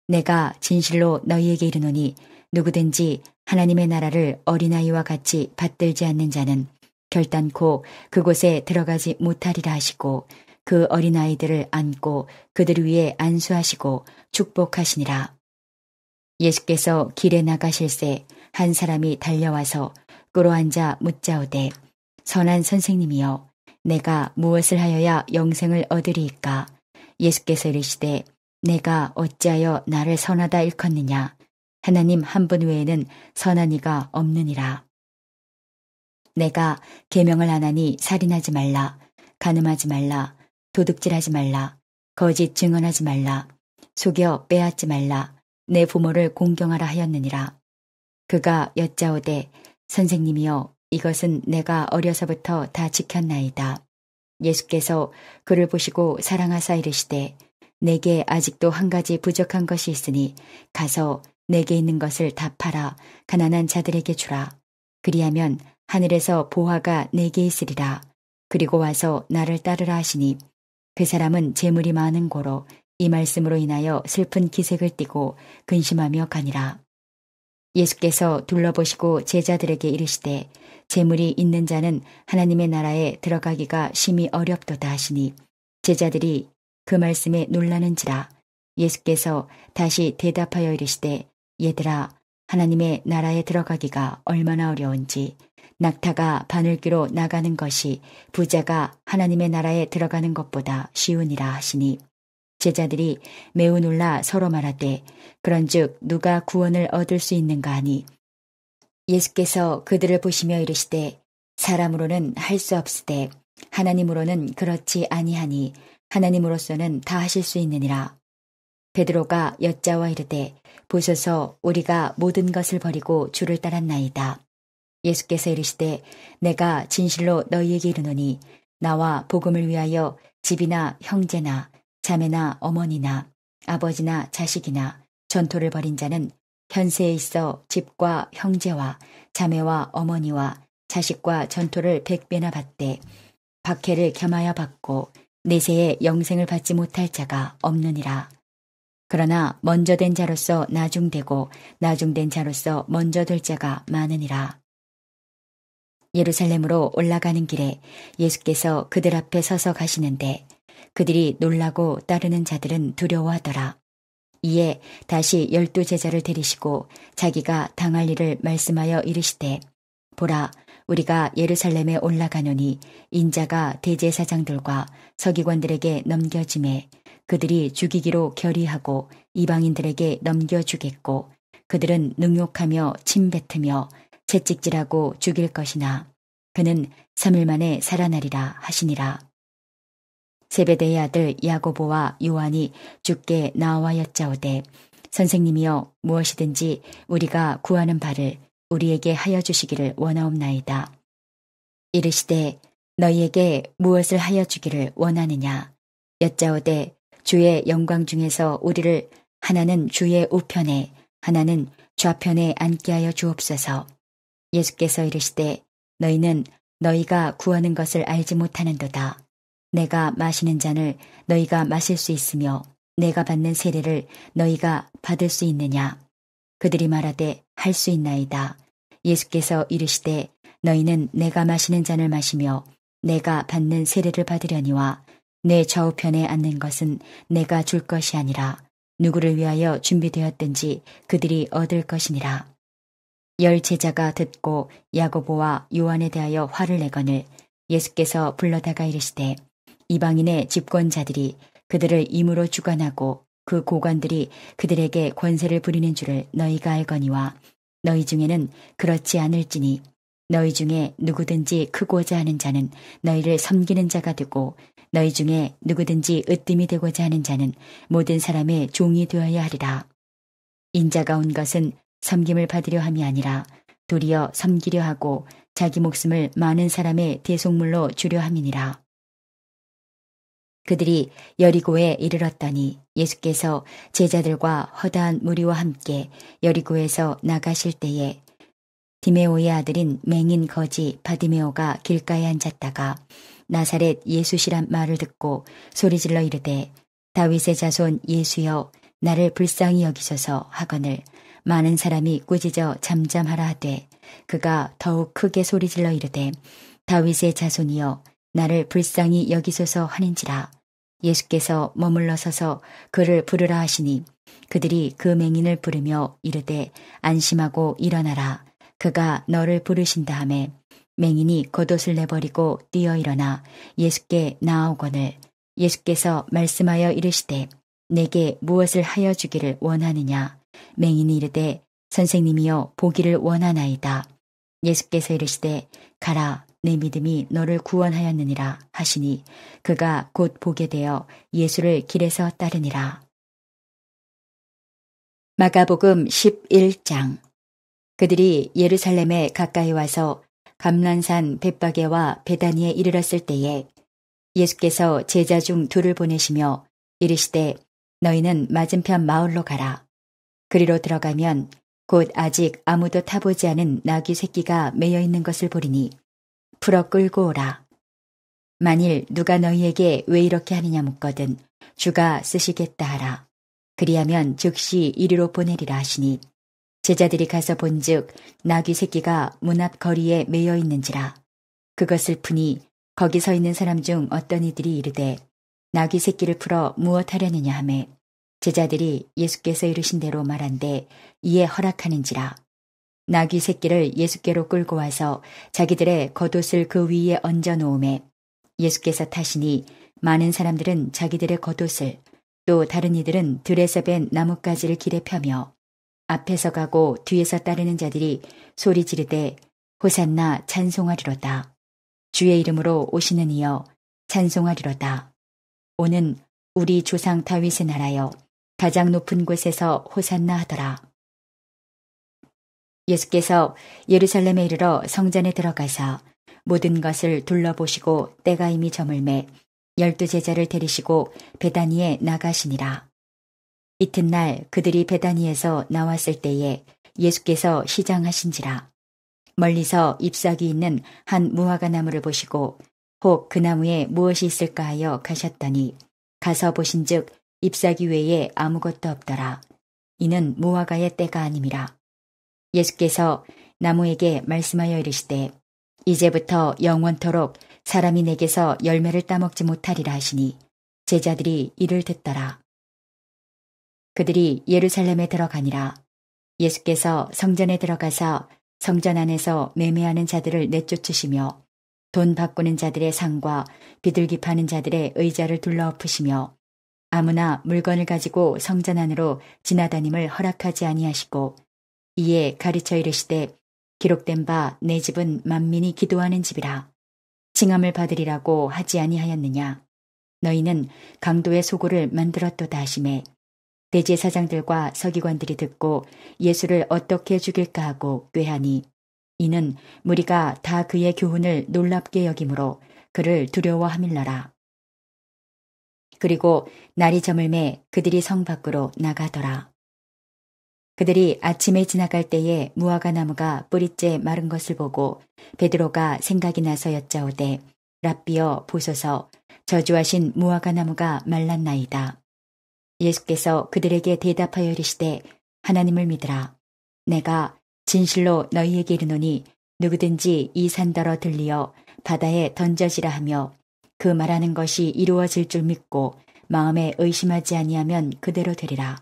내가 진실로 너희에게 이르노니 누구든지 하나님의 나라를 어린아이와 같이 받들지 않는 자는 결단코 그곳에 들어가지 못하리라 하시고 그 어린아이들을 안고 그들 위에 안수하시고 축복하시니라. 예수께서 길에 나가실새 한 사람이 달려와서 꿇어앉아 묻자오되 선한 선생님이여 내가 무엇을 하여야 영생을 얻으리이까. 예수께서 이르시되 내가 어찌하여 나를 선하다 일컫느냐. 하나님 한 분 외에는 선한 이가 없느니라. 내가 계명을 안 하니 살인하지 말라, 간음하지 말라, 도둑질하지 말라, 거짓 증언하지 말라, 속여 빼앗지 말라, 내 부모를 공경하라 하였느니라. 그가 여짜오되 선생님이여 이것은 내가 어려서부터 다 지켰나이다. 예수께서 그를 보시고 사랑하사 이르시되 내게 아직도 한 가지 부족한 것이 있으니 가서 내게 있는 것을 다 팔아 가난한 자들에게 주라. 그리하면 하늘에서 보화가 내게 있으리라. 그리고 와서 나를 따르라 하시니 그 사람은 재물이 많은 고로 이 말씀으로 인하여 슬픈 기색을 띠고 근심하며 가니라. 예수께서 둘러보시고 제자들에게 이르시되 재물이 있는 자는 하나님의 나라에 들어가기가 심히 어렵도다 하시니 제자들이 그 말씀에 놀라는지라. 예수께서 다시 대답하여 이르시되 얘들아 하나님의 나라에 들어가기가 얼마나 어려운지 낙타가 바늘귀로 나가는 것이 부자가 하나님의 나라에 들어가는 것보다 쉬우니라 하시니 제자들이 매우 놀라 서로 말하되 그런즉 누가 구원을 얻을 수 있는가 하니 예수께서 그들을 보시며 이르시되 사람으로는 할 수 없으되 하나님으로는 그렇지 아니하니 하나님으로서는 다 하실 수 있느니라. 베드로가 여짜와 이르되 보소서 우리가 모든 것을 버리고 주를 따랐나이다. 예수께서 이르시되 내가 진실로 너희에게 이르노니 나와 복음을 위하여 집이나 형제나 자매나 어머니나 아버지나 자식이나 전토를 벌인 자는 현세에 있어 집과 형제와 자매와 어머니와 자식과 전토를 100배나 받되 박해를 겸하여 받고 내세에 영생을 받지 못할 자가 없느니라. 그러나 먼저 된 자로서 나중되고 나중된 자로서 먼저 될 자가 많으니라. 예루살렘으로 올라가는 길에 예수께서 그들 앞에 서서 가시는데 그들이 놀라고 따르는 자들은 두려워하더라. 이에 다시 12 제자를 데리시고 자기가 당할 일을 말씀하여 이르시되 보라 우리가 예루살렘에 올라가노니 인자가 대제사장들과 서기관들에게 넘겨짐에 그들이 죽이기로 결의하고 이방인들에게 넘겨주겠고 그들은 능욕하며 침뱉으며 채찍질하고 죽일 것이나 그는 3일 만에 살아나리라 하시니라. 세베대의 아들 야고보와 요한이 주께 나와 여짜오되 선생님이여 무엇이든지 우리가 구하는 바를 우리에게 하여 주시기를 원하옵나이다. 이르시되 너희에게 무엇을 하여 주기를 원하느냐. 여짜오되 주의 영광 중에서 우리를 하나는 주의 우편에 하나는 좌편에 앉게 하여 주옵소서. 예수께서 이르시되 너희는 너희가 구하는 것을 알지 못하는도다. 내가 마시는 잔을 너희가 마실 수 있으며 내가 받는 세례를 너희가 받을 수 있느냐. 그들이 말하되 할 수 있나이다. 예수께서 이르시되 너희는 내가 마시는 잔을 마시며 내가 받는 세례를 받으려니와 내 좌우편에 앉는 것은 내가 줄 것이 아니라 누구를 위하여 준비되었든지 그들이 얻을 것이니라. 10 제자가 듣고 야고보와 요한에 대하여 화를 내거늘 예수께서 불러다가 이르시되 이방인의 집권자들이 그들을 임으로 주관하고 그 고관들이 그들에게 권세를 부리는 줄을 너희가 알거니와 너희 중에는 그렇지 않을지니 너희 중에 누구든지 크고자 하는 자는 너희를 섬기는 자가 되고 너희 중에 누구든지 으뜸이 되고자 하는 자는 모든 사람의 종이 되어야 하리라. 인자가 온 것은 섬김을 받으려 함이 아니라 도리어 섬기려 하고 자기 목숨을 많은 사람의 대속물로 주려 함이니라. 그들이 여리고에 이르렀더니 예수께서 제자들과 허다한 무리와 함께 여리고에서 나가실 때에 디메오의 아들인 맹인 거지 바디메오가 길가에 앉았다가 나사렛 예수시란 말을 듣고 소리질러 이르되 다윗의 자손 예수여 나를 불쌍히 여기소서 하거늘 많은 사람이 꾸짖어 잠잠하라 하되 그가 더욱 크게 소리질러 이르되 다윗의 자손이여 나를 불쌍히 여기소서 하는지라. 예수께서 머물러 서서 그를 부르라 하시니 그들이 그 맹인을 부르며 이르되 안심하고 일어나라. 그가 너를 부르신다 하매 맹인이 겉옷을 내버리고 뛰어 일어나 예수께 나아오거늘 예수께서 말씀하여 이르시되 내게 무엇을 하여 주기를 원하느냐. 맹인이 이르되 선생님이여 보기를 원하나이다. 예수께서 이르시되 가라 내 믿음이 너를 구원하였느니라 하시니 그가 곧 보게 되어 예수를 길에서 따르니라. 마가복음 11장. 그들이 예루살렘에 가까이 와서 감난산 벳바게와 베다니에 이르렀을 때에 예수께서 제자 중 둘을 보내시며 이르시되 너희는 맞은편 마을로 가라. 그리로 들어가면 곧 아직 아무도 타보지 않은 나귀 새끼가 매여 있는 것을 보리니 풀어 끌고 오라. 만일 누가 너희에게 왜 이렇게 하느냐 묻거든 주가 쓰시겠다 하라. 그리하면 즉시 이리로 보내리라 하시니 제자들이 가서 본즉 나귀 새끼가 문 앞 거리에 매여 있는지라. 그것을 푸니 거기 서 있는 사람 중 어떤 이들이 이르되 나귀 새끼를 풀어 무엇 하려느냐 하매 제자들이 예수께서 이르신 대로 말한데 이에 허락하는지라. 나귀 새끼를 예수께로 끌고 와서 자기들의 겉옷을 그 위에 얹어 놓음에 예수께서 타시니 많은 사람들은 자기들의 겉옷을 또 다른 이들은 들에서 벤 나뭇가지를 길에 펴며 앞에서 가고 뒤에서 따르는 자들이 소리 지르되 호산나 찬송하리로다. 주의 이름으로 오시는 이여 찬송하리로다. 오는 우리 조상 다윗의 나라여 가장 높은 곳에서 호산나 하더라. 예수께서 예루살렘에 이르러 성전에 들어가사 모든 것을 둘러보시고 때가 이미 저물매 12 제자를 데리시고 베다니에 나가시니라. 이튿날 그들이 베다니에서 나왔을 때에 예수께서 시장하신지라. 멀리서 잎사귀 있는 한 무화과 나무를 보시고 혹 그 나무에 무엇이 있을까 하여 가셨더니 가서 보신즉 잎사귀 외에 아무것도 없더라. 이는 무화과의 때가 아님이라. 예수께서 나무에게 말씀하여 이르시되 이제부터 영원토록 사람이 내게서 열매를 따먹지 못하리라 하시니 제자들이 이를 듣더라. 그들이 예루살렘에 들어가니라. 예수께서 성전에 들어가사 성전 안에서 매매하는 자들을 내쫓으시며 돈 바꾸는 자들의 상과 비둘기 파는 자들의 의자를 둘러엎으시며 아무나 물건을 가지고 성전 안으로 지나다님을 허락하지 아니하시고 이에 가르쳐 이르시되 기록된 바 내 집은 만민이 기도하는 집이라. 칭함을 받으리라고 하지 아니하였느냐. 너희는 강도의 소굴을 만들었도다 하시매 대제사장들과 서기관들이 듣고 예수를 어떻게 죽일까 하고 꾀하니 이는 무리가 다 그의 교훈을 놀랍게 여김으로 그를 두려워함일러라. 그리고 날이 저물매 그들이 성 밖으로 나가더라. 그들이 아침에 지나갈 때에 무화과 나무가 뿌리째 마른 것을 보고 베드로가 생각이 나서 여짜오되 랍비여 보소서 저주하신 무화과 나무가 말랐나이다. 예수께서 그들에게 대답하여 이르시되 하나님을 믿으라. 내가 진실로 너희에게 이르노니 누구든지 이 산더러 들리어 바다에 던져지라 하며 그 말하는 것이 이루어질 줄 믿고 마음에 의심하지 아니하면 그대로 되리라.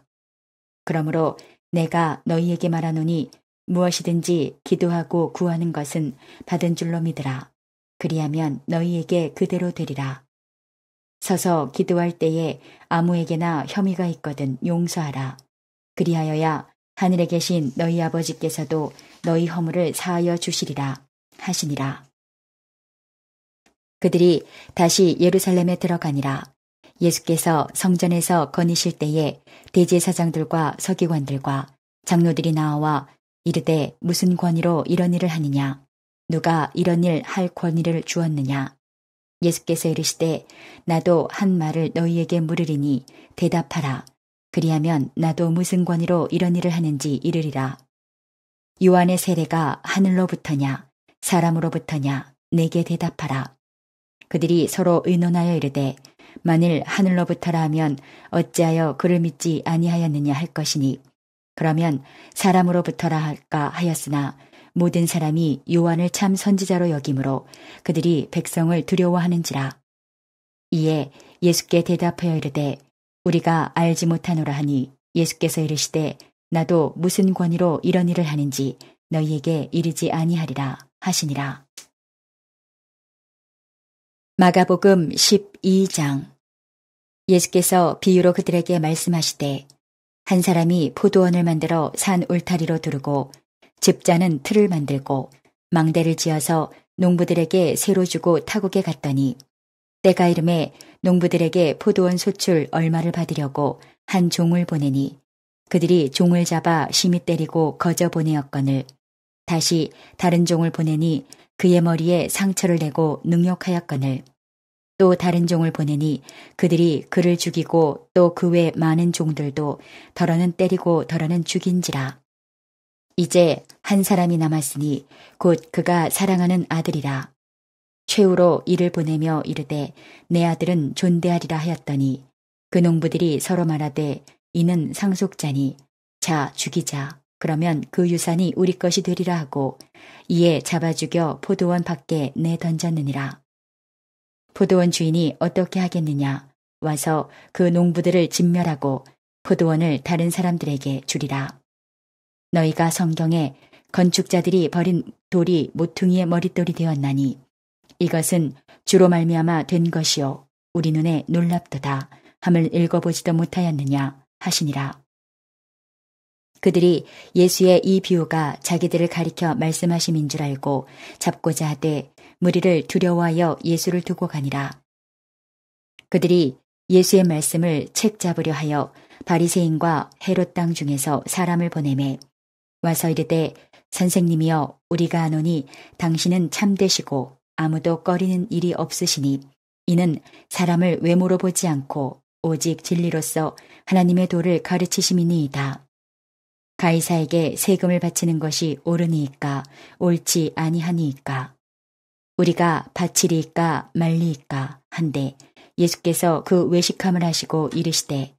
그러므로 내가 너희에게 말하노니 무엇이든지 기도하고 구하는 것은 받은 줄로 믿으라. 그리하면 너희에게 그대로 되리라. 서서 기도할 때에 아무에게나 혐의가 있거든 용서하라. 그리하여야 하늘에 계신 너희 아버지께서도 너희 허물을 사하여 주시리라 하시니라. 그들이 다시 예루살렘에 들어가니라. 예수께서 성전에서 거니실 때에 대제사장들과 서기관들과 장로들이 나와 이르되 무슨 권위로 이런 일을 하느냐. 누가 이런 일 할 권위를 주었느냐. 예수께서 이르시되 나도 한 말을 너희에게 물으리니 대답하라. 그리하면 나도 무슨 권위로 이런 일을 하는지 이르리라. 요한의 세례가 하늘로부터냐 사람으로부터냐 내게 대답하라. 그들이 서로 의논하여 이르되 만일 하늘로부터라 하면 어찌하여 그를 믿지 아니하였느냐 할 것이니 그러면 사람으로부터라 할까 하였으나 모든 사람이 요한을 참 선지자로 여기므로 그들이 백성을 두려워하는지라. 이에 예수께 대답하여 이르되 우리가 알지 못하노라 하니 예수께서 이르시되 나도 무슨 권위로 이런 일을 하는지 너희에게 이르지 아니하리라 하시니라. 마가복음 12장. 예수께서 비유로 그들에게 말씀하시되 한 사람이 포도원을 만들어 산 울타리로 두르고 집자는 틀을 만들고 망대를 지어서 농부들에게 새로 주고 타국에 갔더니 때가 이름에 농부들에게 포도원 소출 얼마를 받으려고 한 종을 보내니 그들이 종을 잡아 심히 때리고 거저 보내었거늘 다시 다른 종을 보내니 그의 머리에 상처를 내고 능욕하였거늘 또 다른 종을 보내니 그들이 그를 죽이고 또 그 외 많은 종들도 더러는 때리고 더러는 죽인지라. 이제 한 사람이 남았으니 곧 그가 사랑하는 아들이라. 최후로 이를 보내며 이르되 내 아들은 존대하리라 하였더니 그 농부들이 서로 말하되 이는 상속자니 자 죽이자. 그러면 그 유산이 우리 것이 되리라 하고 이에 잡아 죽여 포도원 밖에 내던졌느니라. 포도원 주인이 어떻게 하겠느냐. 와서 그 농부들을 진멸하고 포도원을 다른 사람들에게 주리라. 너희가 성경에 건축자들이 버린 돌이 모퉁이의 머릿돌이 되었나니 이것은 주로 말미암아 된 것이요 우리 눈에 놀랍도다 함을 읽어보지도 못하였느냐 하시니라. 그들이 예수의 이 비유가 자기들을 가리켜 말씀하심인 줄 알고 잡고자 하되 무리를 두려워하여 예수를 두고 가니라. 그들이 예수의 말씀을 책 잡으려 하여 바리새인과 헤롯 땅 중에서 사람을 보내매 와서 이르되 선생님이여 우리가 아노니 당신은 참되시고 아무도 꺼리는 일이 없으시니 이는 사람을 외모로 보지 않고 오직 진리로서 하나님의 도를 가르치심이니이다. 가이사에게 세금을 바치는 것이 옳으니이까 옳지 아니하니이까 우리가 바치리이까 말리이까 한데 예수께서 그 외식함을 하시고 이르시되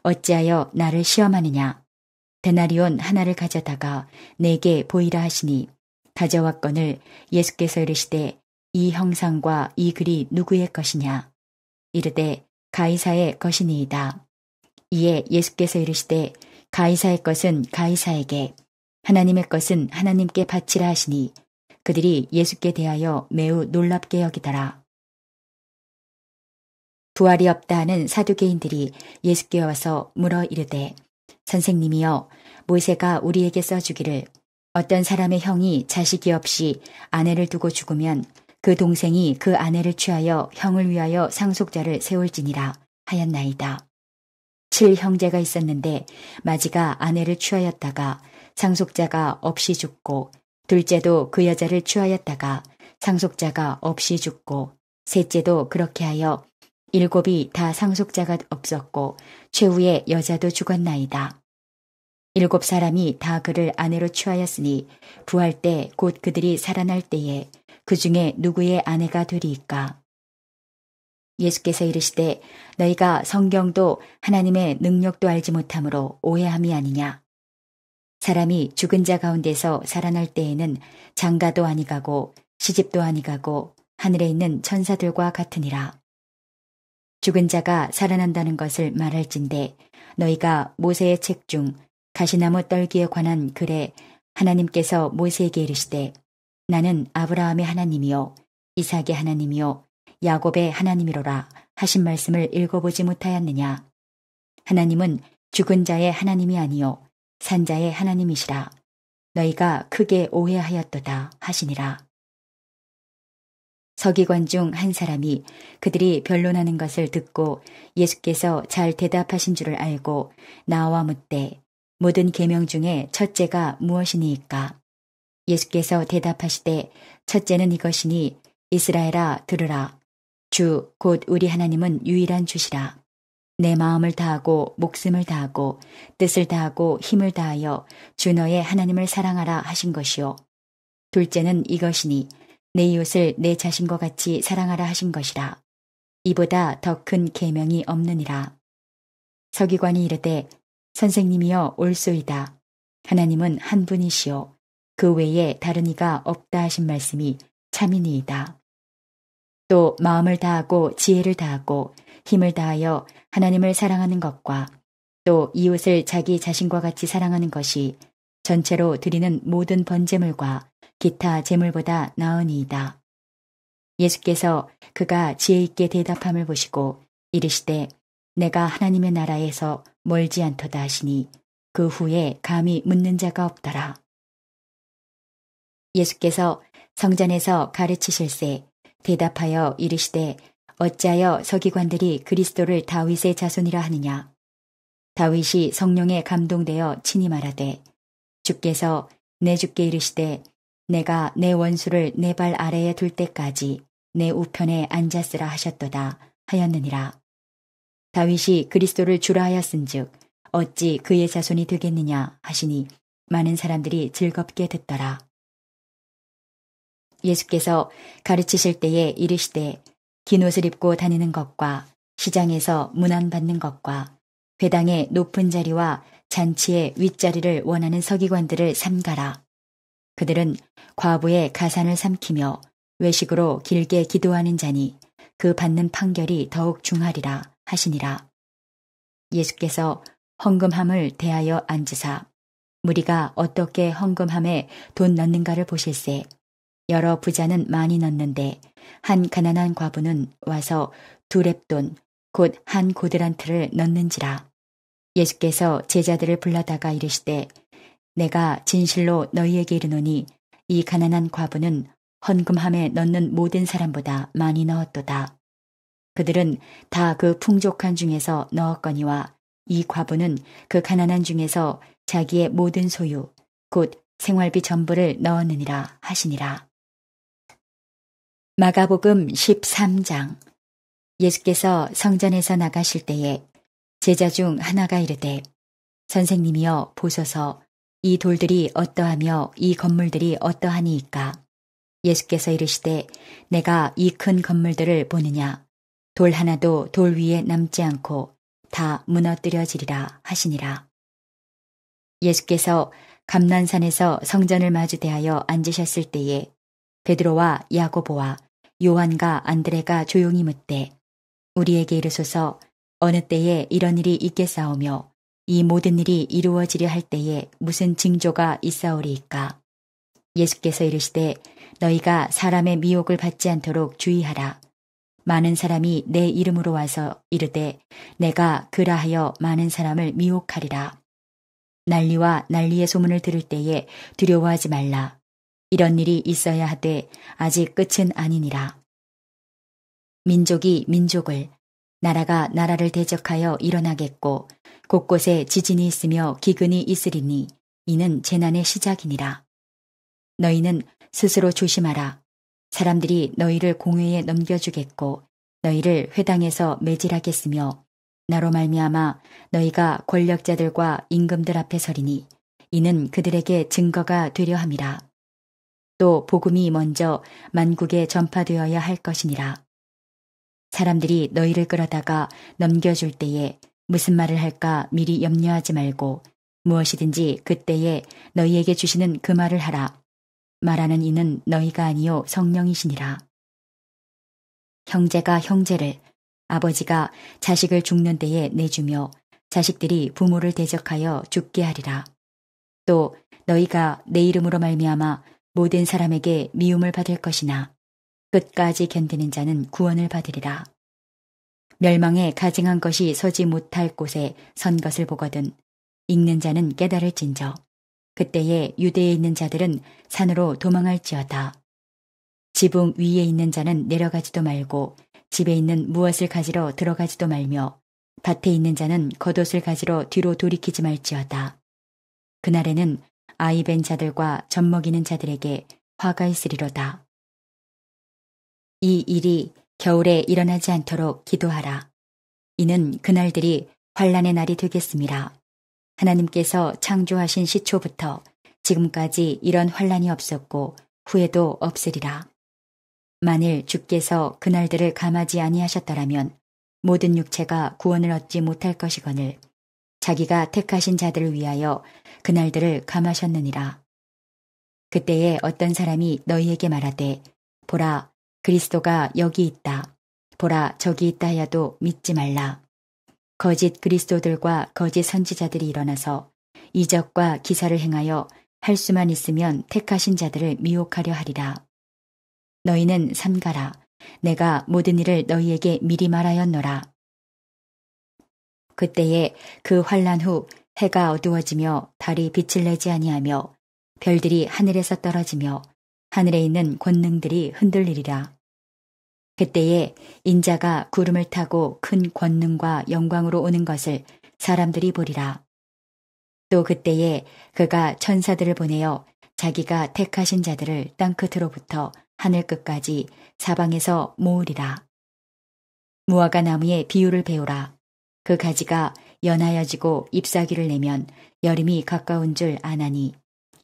어찌하여 나를 시험하느냐 데나리온 하나를 가져다가 내게 보이라 하시니 가져왔거늘 예수께서 이르시되 이 형상과 이 글이 누구의 것이냐 이르되 가이사의 것이니이다. 이에 예수께서 이르시되 가이사의 것은 가이사에게 하나님의 것은 하나님께 바치라 하시니 그들이 예수께 대하여 매우 놀랍게 여기더라. 부활이 없다 하는 사두개인들이 예수께 와서 물어 이르되 선생님이여 모세가 우리에게 써주기를 어떤 사람의 형이 자식이 없이 아내를 두고 죽으면 그 동생이 그 아내를 취하여 형을 위하여 상속자를 세울지니라 하였나이다. 7형제가 있었는데 마지가 아내를 취하였다가 상속자가 없이 죽고 둘째도 그 여자를 취하였다가 상속자가 없이 죽고 셋째도 그렇게 하여 7이 다 상속자가 없었고 최후의 여자도 죽었나이다. 7사람이 다 그를 아내로 취하였으니 부활 때 곧 그들이 살아날 때에 그 중에 누구의 아내가 되리이까? 예수께서 이르시되 너희가 성경도 하나님의 능력도 알지 못함으로 오해함이 아니냐. 사람이 죽은 자 가운데서 살아날 때에는 장가도 아니가고 시집도 아니가고 하늘에 있는 천사들과 같으니라. 죽은 자가 살아난다는 것을 말할진대 너희가 모세의 책 중 가시나무 떨기에 관한 글에 하나님께서 모세에게 이르시되 나는 아브라함의 하나님이요 이삭의 하나님이요 야곱의 하나님이로라 하신 말씀을 읽어보지 못하였느냐. 하나님은 죽은 자의 하나님이 아니요 산자의 하나님이시라. 너희가 크게 오해하였도다 하시니라. 서기관 중 한 사람이 그들이 변론하는 것을 듣고 예수께서 잘 대답하신 줄을 알고 나와 묻되 모든 계명 중에 첫째가 무엇이니이까? 예수께서 대답하시되 첫째는 이것이니 이스라엘아 들으라. 주 곧 우리 하나님은 유일한 주시라. 내 마음을 다하고 목숨을 다하고 뜻을 다하고 힘을 다하여 주 너의 하나님을 사랑하라 하신 것이요. 둘째는 이것이니 내 이웃을 내 자신과 같이 사랑하라 하신 것이라. 이보다 더 큰 계명이 없느니라. 서기관이 이르되 선생님이여 옳소이다. 하나님은 한 분이시요 그 외에 다른 이가 없다 하신 말씀이 참이니이다. 또 마음을 다하고 지혜를 다하고 힘을 다하여 하나님을 사랑하는 것과 또 이웃을 자기 자신과 같이 사랑하는 것이 전체로 드리는 모든 번제물과 기타 제물보다 나으니이다. 예수께서 그가 지혜 있게 대답함을 보시고 이르시되 내가 하나님의 나라에서 멀지 않도다 하시니 그 후에 감히 묻는 자가 없더라. 예수께서 성전에서 가르치실세 대답하여 이르시되 어찌하여 서기관들이 그리스도를 다윗의 자손이라 하느냐. 다윗이 성령에 감동되어 친히 말하되 주께서 내 주께 이르시되 내가 내 원수를 내 발 아래에 둘 때까지 내 우편에 앉았으라 하셨도다 하였느니라. 다윗이 그리스도를 주라 하였은즉 어찌 그의 자손이 되겠느냐 하시니 많은 사람들이 즐겁게 듣더라. 예수께서 가르치실 때에 이르시되 긴 옷을 입고 다니는 것과 시장에서 문안받는 것과 회당의 높은 자리와 잔치의 윗자리를 원하는 서기관들을 삼가라. 그들은 과부의 가산을 삼키며 외식으로 길게 기도하는 자니 그 받는 판결이 더욱 중하리라 하시니라. 예수께서 헌금함을 대하여 앉으사 무리가 어떻게 헌금함에 돈 넣는가를 보실세 여러 부자는 많이 넣는데 한 가난한 과부는 와서 2렙돈 곧 한 고드란트를 넣는지라. 예수께서 제자들을 불러다가 이르시되 내가 진실로 너희에게 이르노니 이 가난한 과부는 헌금함에 넣는 모든 사람보다 많이 넣었도다. 그들은 다 그 풍족한 중에서 넣었거니와 이 과부는 그 가난한 중에서 자기의 모든 소유 곧 생활비 전부를 넣었느니라 하시니라. 마가복음 13장. 예수께서 성전에서 나가실 때에 제자 중 하나가 이르되 선생님이여 보소서 이 돌들이 어떠하며 이 건물들이 어떠하니이까. 예수께서 이르시되 내가 이 큰 건물들을 보느냐. 돌 하나도 돌 위에 남지 않고 다 무너뜨려지리라 하시니라. 예수께서 감난산에서 성전을 마주 대하여 앉으셨을 때에 베드로와 야고보와 요한과 안드레가 조용히 묻되 우리에게 이르소서 어느 때에 이런 일이 있겠사오며 이 모든 일이 이루어지려 할 때에 무슨 징조가 있사오리이까. 예수께서 이르시되 너희가 사람의 미혹을 받지 않도록 주의하라. 많은 사람이 내 이름으로 와서 이르되 내가 그라하여 많은 사람을 미혹하리라. 난리와 난리의 소문을 들을 때에 두려워하지 말라. 이런 일이 있어야 하되 아직 끝은 아니니라. 민족이 민족을 나라가 나라를 대적하여 일어나겠고 곳곳에 지진이 있으며 기근이 있으리니 이는 재난의 시작이니라. 너희는 스스로 조심하라. 사람들이 너희를 공회에 넘겨주겠고 너희를 회당에서 매질하겠으며 나로 말미암아 너희가 권력자들과 임금들 앞에 서리니 이는 그들에게 증거가 되려 함이라. 또 복음이 먼저 만국에 전파되어야 할 것이니라. 사람들이 너희를 끌어다가 넘겨줄 때에 무슨 말을 할까 미리 염려하지 말고 무엇이든지 그때에 너희에게 주시는 그 말을 하라. 말하는 이는 너희가 아니요 성령이시니라. 형제가 형제를, 아버지가 자식을 죽는 데에 내주며 자식들이 부모를 대적하여 죽게 하리라. 또 너희가 내 이름으로 말미암아 모든 사람에게 미움을 받을 것이나 끝까지 견디는 자는 구원을 받으리라. 멸망에 가증한 것이 서지 못할 곳에 선 것을 보거든 읽는 자는 깨달을진저 그때에 유대에 있는 자들은 산으로 도망할지어다. 지붕 위에 있는 자는 내려가지도 말고 집에 있는 무엇을 가지러 들어가지도 말며 밭에 있는 자는 겉옷을 가지러 뒤로 돌이키지 말지어다. 그날에는 아이 벤 자들과 젖먹이는 자들에게 화가 있으리로다. 이 일이 겨울에 일어나지 않도록 기도하라. 이는 그날들이 환난의 날이 되겠음이라. 하나님께서 창조하신 시초부터 지금까지 이런 환난이 없었고 후에도 없으리라. 만일 주께서 그날들을 감하지 아니하셨더라면 모든 육체가 구원을 얻지 못할 것이거늘 자기가 택하신 자들을 위하여 그날들을 감하셨느니라. 그때에 어떤 사람이 너희에게 말하되 보라 그리스도가 여기 있다. 보라 저기 있다 하여도 믿지 말라. 거짓 그리스도들과 거짓 선지자들이 일어나서 이적과 기사를 행하여 할 수만 있으면 택하신 자들을 미혹하려 하리라. 너희는 삼가라. 내가 모든 일을 너희에게 미리 말하였노라. 그때에 그 환난 후 해가 어두워지며 달이 빛을 내지 아니하며 별들이 하늘에서 떨어지며 하늘에 있는 권능들이 흔들리리라. 그때에 인자가 구름을 타고 큰 권능과 영광으로 오는 것을 사람들이 보리라. 또 그때에 그가 천사들을 보내어 자기가 택하신 자들을 땅끝으로부터 하늘 끝까지 사방에서 모으리라. 무화과 나무의 비유를 배우라. 그 가지가 연하여지고 잎사귀를 내면 여름이 가까운 줄 아나니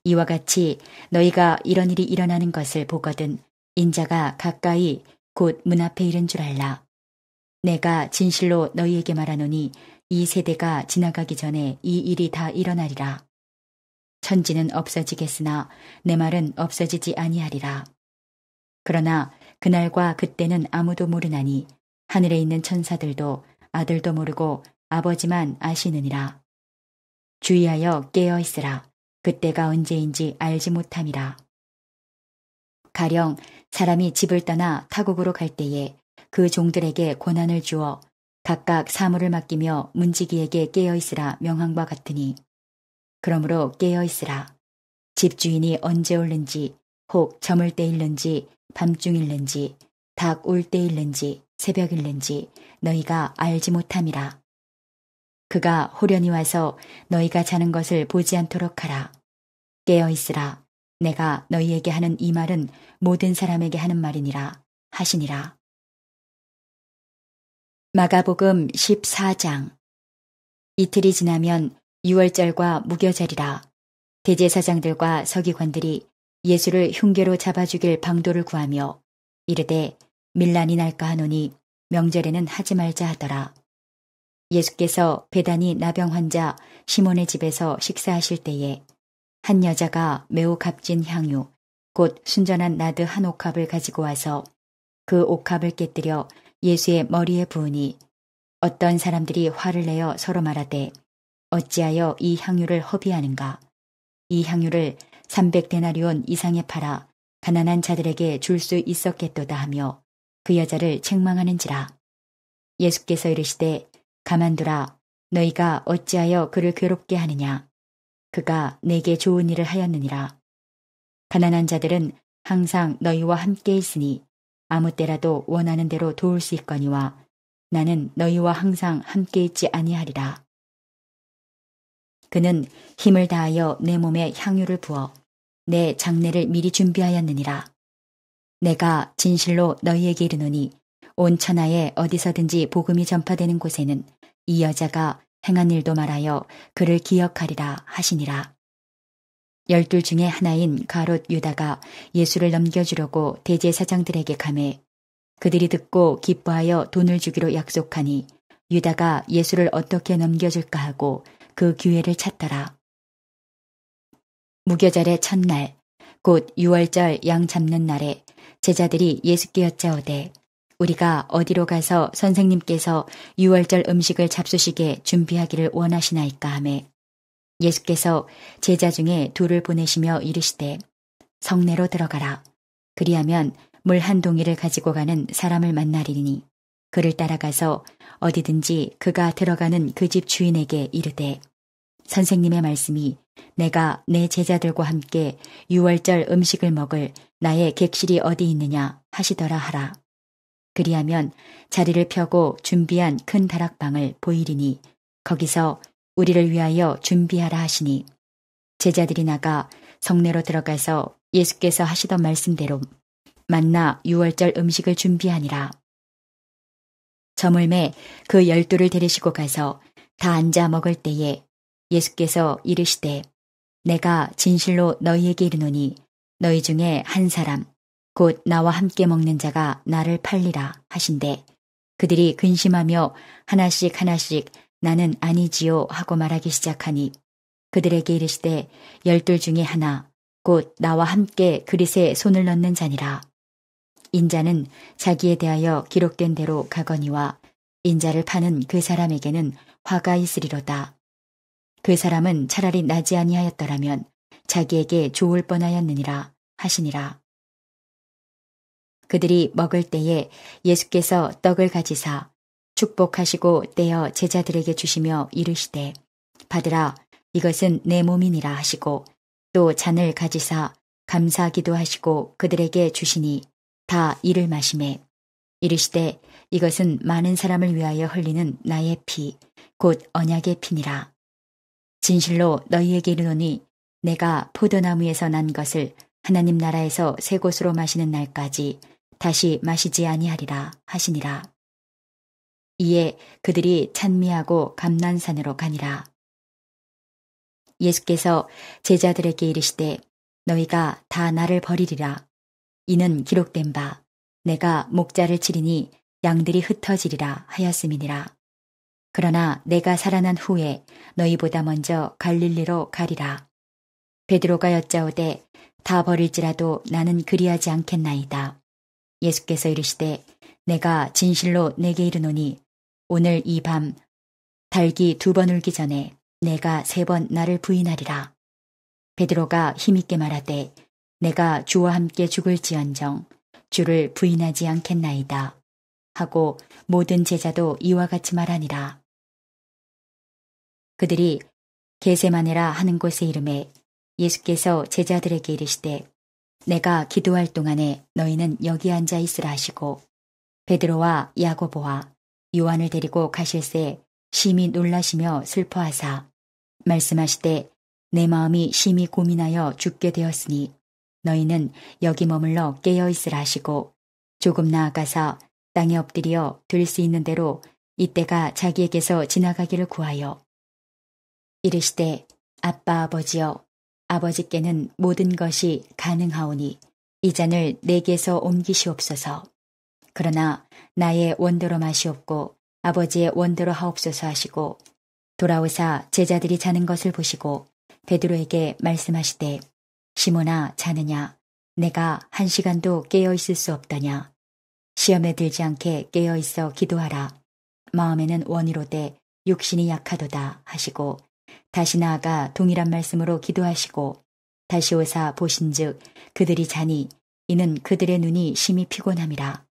이와 같이 너희가 이런 일이 일어나는 것을 보거든 인자가 가까이 곧 문 앞에 이른 줄 알라. 내가 진실로 너희에게 말하노니 이 세대가 지나가기 전에 이 일이 다 일어나리라. 천지는 없어지겠으나 내 말은 없어지지 아니하리라. 그러나 그날과 그때는 아무도 모르나니 하늘에 있는 천사들도 아들도 모르고 아버지만 아시느니라. 주의하여 깨어 있으라. 그때가 언제인지 알지 못함이라. 가령 사람이 집을 떠나 타국으로 갈 때에 그 종들에게 권한을 주어 각각 사물을 맡기며 문지기에게 깨어 있으라 명함과 같으니 그러므로 깨어 있으라. 집주인이 언제 올는지 혹 저물 때일는지 밤중일는지 닭 울 때일는지 새벽일는지 너희가 알지 못함이라. 그가 호련히 와서 너희가 자는 것을 보지 않도록 하라. 깨어 있으라. 내가 너희에게 하는 이 말은 모든 사람에게 하는 말이니라 하시니라. 마가복음 14장. 이틀이 지나면 유월절과 무교절이라. 대제사장들과 서기관들이 예수를 흉계로 잡아 죽일 방도를 구하며 이르되 밀란이 날까 하노니 명절에는 하지 말자 하더라. 예수께서 베다니 나병 환자 시몬의 집에서 식사하실 때에 한 여자가 매우 값진 향유 곧 순전한 나드 한 옥합을 가지고 와서 그 옥합을 깨뜨려 예수의 머리에 부으니 어떤 사람들이 화를 내어 서로 말하되 어찌하여 이 향유를 허비하는가. 이 향유를 300데나리온 이상에 팔아 가난한 자들에게 줄 수 있었겠도다 하며 그 여자를 책망하는지라. 예수께서 이르시되 가만두라. 너희가 어찌하여 그를 괴롭게 하느냐. 그가 내게 좋은 일을 하였느니라. 가난한 자들은 항상 너희와 함께 있으니 아무 때라도 원하는 대로 도울 수 있거니와 나는 너희와 항상 함께 있지 아니하리라. 그는 힘을 다하여 내 몸에 향유를 부어 내 장례를 미리 준비하였느니라. 내가 진실로 너희에게 이르노니 온 천하에 어디서든지 복음이 전파되는 곳에는 이 여자가 행한 일도 말하여 그를 기억하리라 하시니라. 12 중에 하나인 가롯 유다가 예수를 넘겨주려고 대제사장들에게 가매 그들이 듣고 기뻐하여 돈을 주기로 약속하니 유다가 예수를 어떻게 넘겨줄까 하고 그 기회를 찾더라. 무교절의 첫날 곧 유월절 양 잡는 날에 제자들이 예수께 여짜오되 우리가 어디로 가서 선생님께서 유월절 음식을 잡수시게 준비하기를 원하시나이까 하매 예수께서 제자 중에 둘을 보내시며 이르시되 성내로 들어가라. 그리하면 물 한 동이를 가지고 가는 사람을 만나리니 그를 따라가서 어디든지 그가 들어가는 그 집 주인에게 이르되 선생님의 말씀이 내가 내 제자들과 함께 유월절 음식을 먹을 나의 객실이 어디 있느냐 하시더라 하라. 그리하면 자리를 펴고 준비한 큰 다락방을 보이리니 거기서 우리를 위하여 준비하라 하시니 제자들이 나가 성내로 들어가서 예수께서 하시던 말씀대로 만나 유월절 음식을 준비하니라. 저물매 그 12를 데리시고 가서 다 앉아 먹을 때에 예수께서 이르시되 내가 진실로 너희에게 이르노니 너희 중에 한 사람 곧 나와 함께 먹는 자가 나를 팔리라 하신대 그들이 근심하며 하나씩 하나씩 나는 아니지요 하고 말하기 시작하니 그들에게 이르시되 12 중에 하나 곧 나와 함께 그릿에 손을 넣는 자니라. 인자는 자기에 대하여 기록된 대로 가거니와 인자를 파는 그 사람에게는 화가 있으리로다. 그 사람은 차라리 나지 아니하였더라면 자기에게 좋을 뻔하였느니라 하시니라. 그들이 먹을 때에 예수께서 떡을 가지사 축복하시고 떼어 제자들에게 주시며 이르시되 받으라 이것은 내 몸이니라 하시고 또 잔을 가지사 감사하기도 하시고 그들에게 주시니 다 이를 마시매 이르시되 이것은 많은 사람을 위하여 흘리는 나의 피 곧 언약의 피니라. 진실로 너희에게 이르노니 내가 포도나무에서 난 것을 하나님 나라에서 새 곳으로 마시는 날까지 다시 마시지 아니하리라 하시니라. 이에 그들이 찬미하고 감난산으로 가니라. 예수께서 제자들에게 이르시되 너희가 다 나를 버리리라. 이는 기록된 바 내가 목자를 치리니 양들이 흩어지리라 하였음이니라. 그러나 내가 살아난 후에 너희보다 먼저 갈릴리로 가리라. 베드로가 여짜오되 다 버릴지라도 나는 그리하지 않겠나이다. 예수께서 이르시되 내가 진실로 내게 이르노니 오늘 이 밤 달기 2번 울기 전에 내가 3번 나를 부인하리라. 베드로가 힘있게 말하되 내가 주와 함께 죽을지언정 주를 부인하지 않겠나이다 하고 모든 제자도 이와 같이 말하니라. 그들이 게세마네라 하는 곳에 이르매 예수께서 제자들에게 이르시되 내가 기도할 동안에 너희는 여기 앉아 있으라 하시고 베드로와 야고보와 요한을 데리고 가실새 심히 놀라시며 슬퍼하사 말씀하시되 내 마음이 심히 고민하여 죽게 되었으니 너희는 여기 머물러 깨어 있으라 하시고 조금 나아가서 땅에 엎드려 들 수 있는 대로 이때가 자기에게서 지나가기를 구하여 이르시되 아빠 아버지여 아버지께는 모든 것이 가능하오니 이 잔을 내게서 옮기시옵소서. 그러나 나의 원대로 마시옵고 아버지의 원대로 하옵소서 하시고 돌아오사 제자들이 자는 것을 보시고 베드로에게 말씀하시되 시몬아 자느냐 내가 1시간도 깨어 있을 수 없더냐. 시험에 들지 않게 깨어 있어 기도하라. 마음에는 원이로되 육신이 약하도다 하시고 다시 나아가 동일한 말씀으로 기도하시고 다시 오사 보신즉 그들이 자니 이는 그들의 눈이 심히 피곤함이라.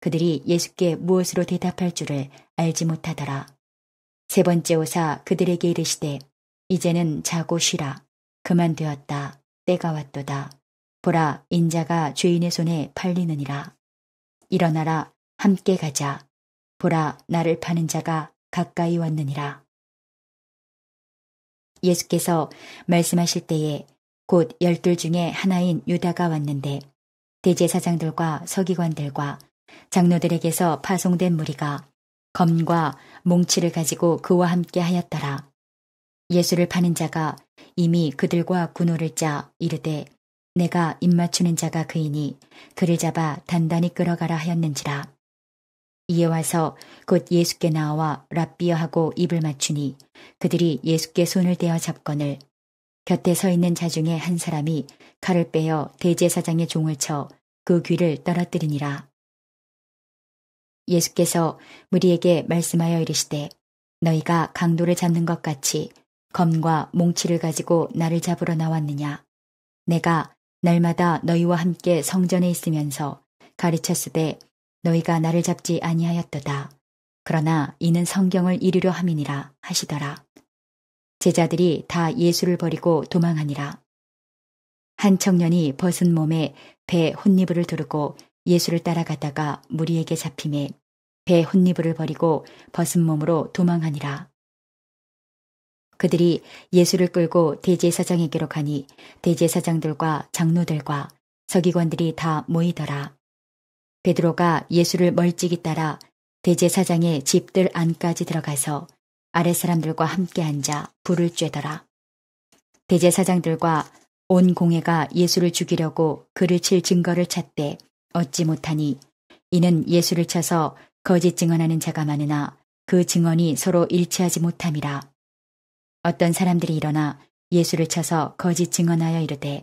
그들이 예수께 무엇으로 대답할 줄을 알지 못하더라. 3번째 오사 그들에게 이르시되 이제는 자고 쉬라. 그만되었다. 때가 왔도다. 보라 인자가 죄인의 손에 팔리느니라. 일어나라 함께 가자. 보라 나를 파는 자가 가까이 왔느니라. 예수께서 말씀하실 때에 곧 12 중에 하나인 유다가 왔는데 대제사장들과 서기관들과 장로들에게서 파송된 무리가 검과 몽치를 가지고 그와 함께 하였더라. 예수를 파는 자가 이미 그들과 군호를 짜 이르되 내가 입맞추는 자가 그이니 그를 잡아 단단히 끌어가라 하였는지라. 이에 와서 곧 예수께 나와 랍비여 하고 입을 맞추니 그들이 예수께 손을 대어 잡거늘 곁에 서 있는 자 중에 한 사람이 칼을 빼어 대제사장의 종을 쳐 그 귀를 떨어뜨리니라. 예수께서 무리에게 말씀하여 이르시되 너희가 강도를 잡는 것 같이 검과 몽치를 가지고 나를 잡으러 나왔느냐. 내가 날마다 너희와 함께 성전에 있으면서 가르쳤으되 너희가 나를 잡지 아니하였도다. 그러나 이는 성경을 이루려 함이니라 하시더라. 제자들이 다 예수를 버리고 도망하니라. 한 청년이 벗은 몸에 배 혼니부를 두르고 예수를 따라가다가 무리에게 잡힘에 배 혼니부를 버리고 벗은 몸으로 도망하니라. 그들이 예수를 끌고 대제사장에게로 가니 대제사장들과 장로들과 서기관들이 다 모이더라. 베드로가 예수를 멀찍이 따라 대제사장의 집들 안까지 들어가서 아랫사람들과 함께 앉아 불을 쬐더라. 대제사장들과 온 공회가 예수를 죽이려고 그를 칠 증거를 찾되 얻지 못하니 이는 예수를 쳐서 거짓 증언하는 자가 많으나 그 증언이 서로 일치하지 못함이라. 어떤 사람들이 일어나 예수를 쳐서 거짓 증언하여 이르되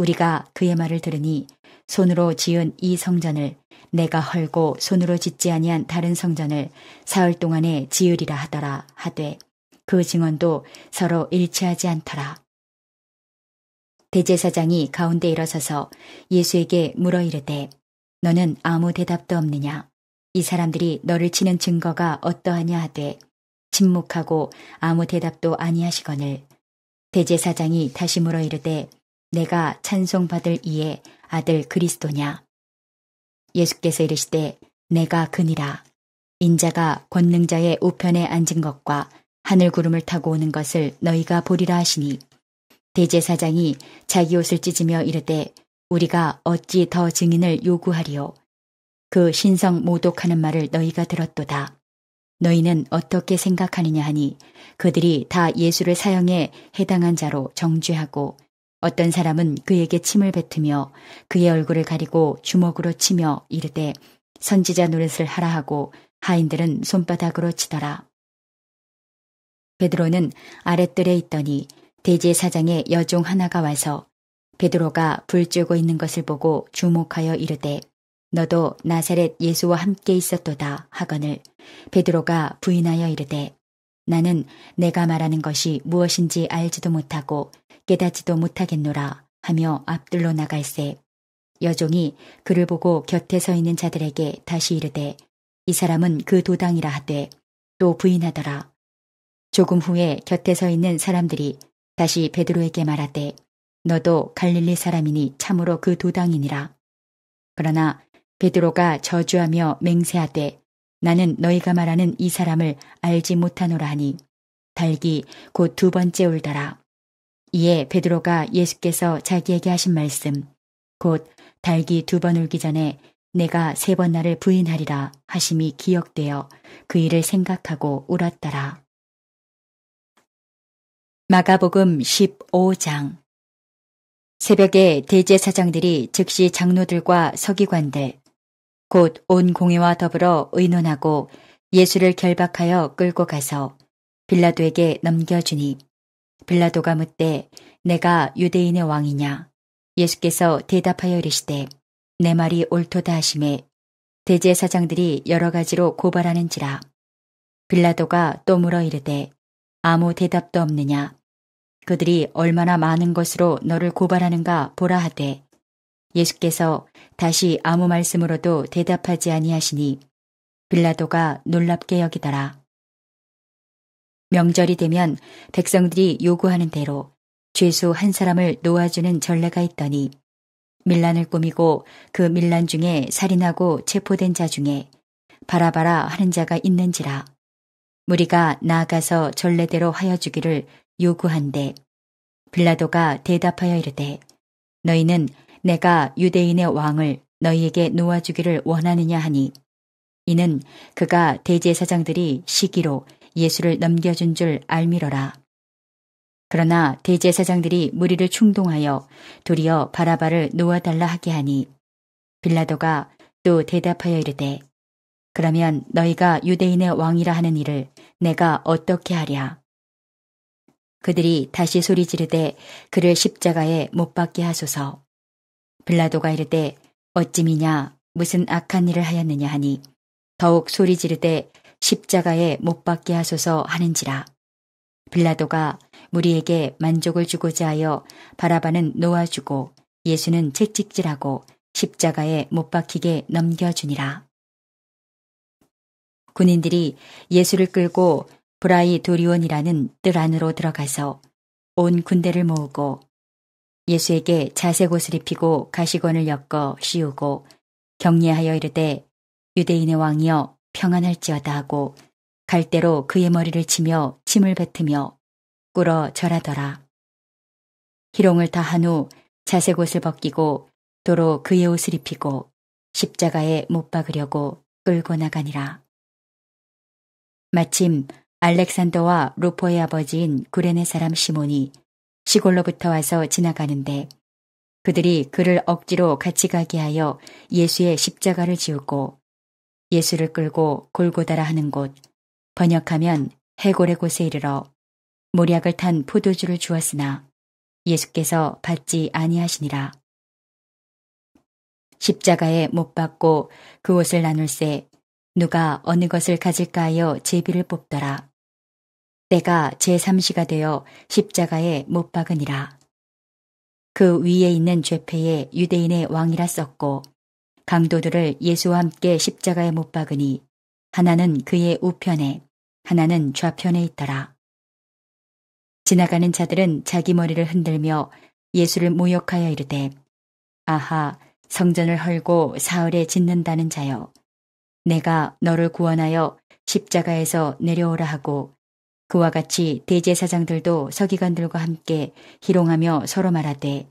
우리가 그의 말을 들으니 손으로 지은 이 성전을 내가 헐고 손으로 짓지 아니한 다른 성전을 사흘 동안에 지으리라 하더라 하되 그 증언도 서로 일치하지 않더라. 대제사장이 가운데 일어서서 예수에게 물어 이르되 너는 아무 대답도 없느냐? 이 사람들이 너를 치는 증거가 어떠하냐 하되 침묵하고 아무 대답도 아니하시거늘 대제사장이 다시 물어 이르되 내가 찬송받을 이의 아들 그리스도냐? 예수께서 이르시되 내가 그니라. 인자가 권능자의 우편에 앉은 것과 하늘 구름을 타고 오는 것을 너희가 보리라 하시니 대제사장이 자기 옷을 찢으며 이르되 우리가 어찌 더 증인을 요구하리요. 그 신성 모독하는 말을 너희가 들었도다. 너희는 어떻게 생각하느냐 하니 그들이 다 예수를 사형에 해당한 자로 정죄하고 어떤 사람은 그에게 침을 뱉으며 그의 얼굴을 가리고 주먹으로 치며 이르되 선지자 노릇을 하라 하고 하인들은 손바닥으로 치더라. 베드로는 아랫뜰에 있더니 대제사장의 여종 하나가 와서 베드로가 불 쬐고 있는 것을 보고 주목하여 이르되 너도 나사렛 예수와 함께 있었도다 하거늘 베드로가 부인하여 이르되 나는 내가 말하는 것이 무엇인지 알지도 못하고 깨닫지도 못하겠노라 하며 앞뜰로 나갈새 여종이 그를 보고 곁에 서 있는 자들에게 다시 이르되 이 사람은 그 도당이라 하되 또 부인하더라. 조금 후에 곁에 서 있는 사람들이 다시 베드로에게 말하되 너도 갈릴리 사람이니 참으로 그 도당이니라. 그러나 베드로가 저주하며 맹세하되 나는 너희가 말하는 이 사람을 알지 못하노라 하니 닭이 곧 두 번째 울더라. 이에 베드로가 예수께서 자기에게 하신 말씀 곧 닭이 두 번 울기 전에 내가 세 번 나를 부인하리라 하심이 기억되어 그 일을 생각하고 울었더라. 마가복음 15장. 새벽에 대제사장들이 즉시 장로들과 서기관들 곧 온 공회와 더불어 의논하고 예수를 결박하여 끌고 가서 빌라도에게 넘겨주니 빌라도가 묻되 내가 유대인의 왕이냐? 예수께서 대답하여 이르시되 내 말이 옳도다 하시매 대제사장들이 여러 가지로 고발하는지라. 빌라도가 또 물어 이르되 아무 대답도 없느냐? 그들이 얼마나 많은 것으로 너를 고발하는가 보라 하되 예수께서 다시 아무 말씀으로도 대답하지 아니하시니 빌라도가 놀랍게 여기더라. 명절이 되면 백성들이 요구하는 대로 죄수 한 사람을 놓아주는 전례가 있더니 밀란을 꾸미고 그 밀란 중에 살인하고 체포된 자 중에 바라바라 하는 자가 있는지라. 무리가 나아가서 전례대로 하여 주기를 요구한대 빌라도가 대답하여 이르되 너희는 내가 유대인의 왕을 너희에게 놓아주기를 원하느냐 하니 이는 그가 대제사장들이 시기로 예수를 넘겨준 줄 알미러라. 그러나 대제사장들이 무리를 충동하여 도리어 바라바를 놓아달라 하게 하니 빌라도가 또 대답하여 이르되 그러면 너희가 유대인의 왕이라 하는 일을 내가 어떻게 하랴. 그들이 다시 소리 지르되 그를 십자가에 못 박게 하소서. 빌라도가 이르되 어찌미냐 무슨 악한 일을 하였느냐 하니 더욱 소리 지르되 십자가에 못 박게 하소서 하는지라. 빌라도가 무리에게 만족을 주고자 하여 바라바는 놓아주고 예수는 채찍질하고 십자가에 못 박히게 넘겨주니라. 군인들이 예수를 끌고 브라이도리온이라는 뜰 안으로 들어가서 온 군대를 모으고 예수에게 자색 옷을 입히고 가시관을 엮어 씌우고 격려하여 이르되 유대인의 왕이여 평안할지어다 하고 갈대로 그의 머리를 치며 침을 뱉으며 꿇어 절하더라. 희롱을 다 한 후 자색 옷을 벗기고 도로 그의 옷을 입히고 십자가에 못 박으려고 끌고 나가니라. 마침 알렉산더와 루포의 아버지인 구레네 사람 시몬이 시골로부터 와서 지나가는데 그들이 그를 억지로 같이 가게 하여 예수의 십자가를 지우고 예수를 끌고 골고다라 하는 곳, 번역하면 해골의 곳에 이르러 모략을 탄 포도주를 주었으나 예수께서 받지 아니하시니라. 십자가에 못 박고 그 옷을 나눌새 누가 어느 것을 가질까 하여 제비를 뽑더라. 때가 제3시가 되어 십자가에 못 박으니라. 그 위에 있는 죄패에 유대인의 왕이라 썼고 강도들을 예수와 함께 십자가에 못 박으니 하나는 그의 우편에 하나는 좌편에 있더라. 지나가는 자들은 자기 머리를 흔들며 예수를 모욕하여 이르되 아하 성전을 헐고 사흘에 짓는다는 자여 내가 너를 구원하여 십자가에서 내려오라 하고 그와 같이 대제사장들도 서기관들과 함께 희롱하며 서로 말하되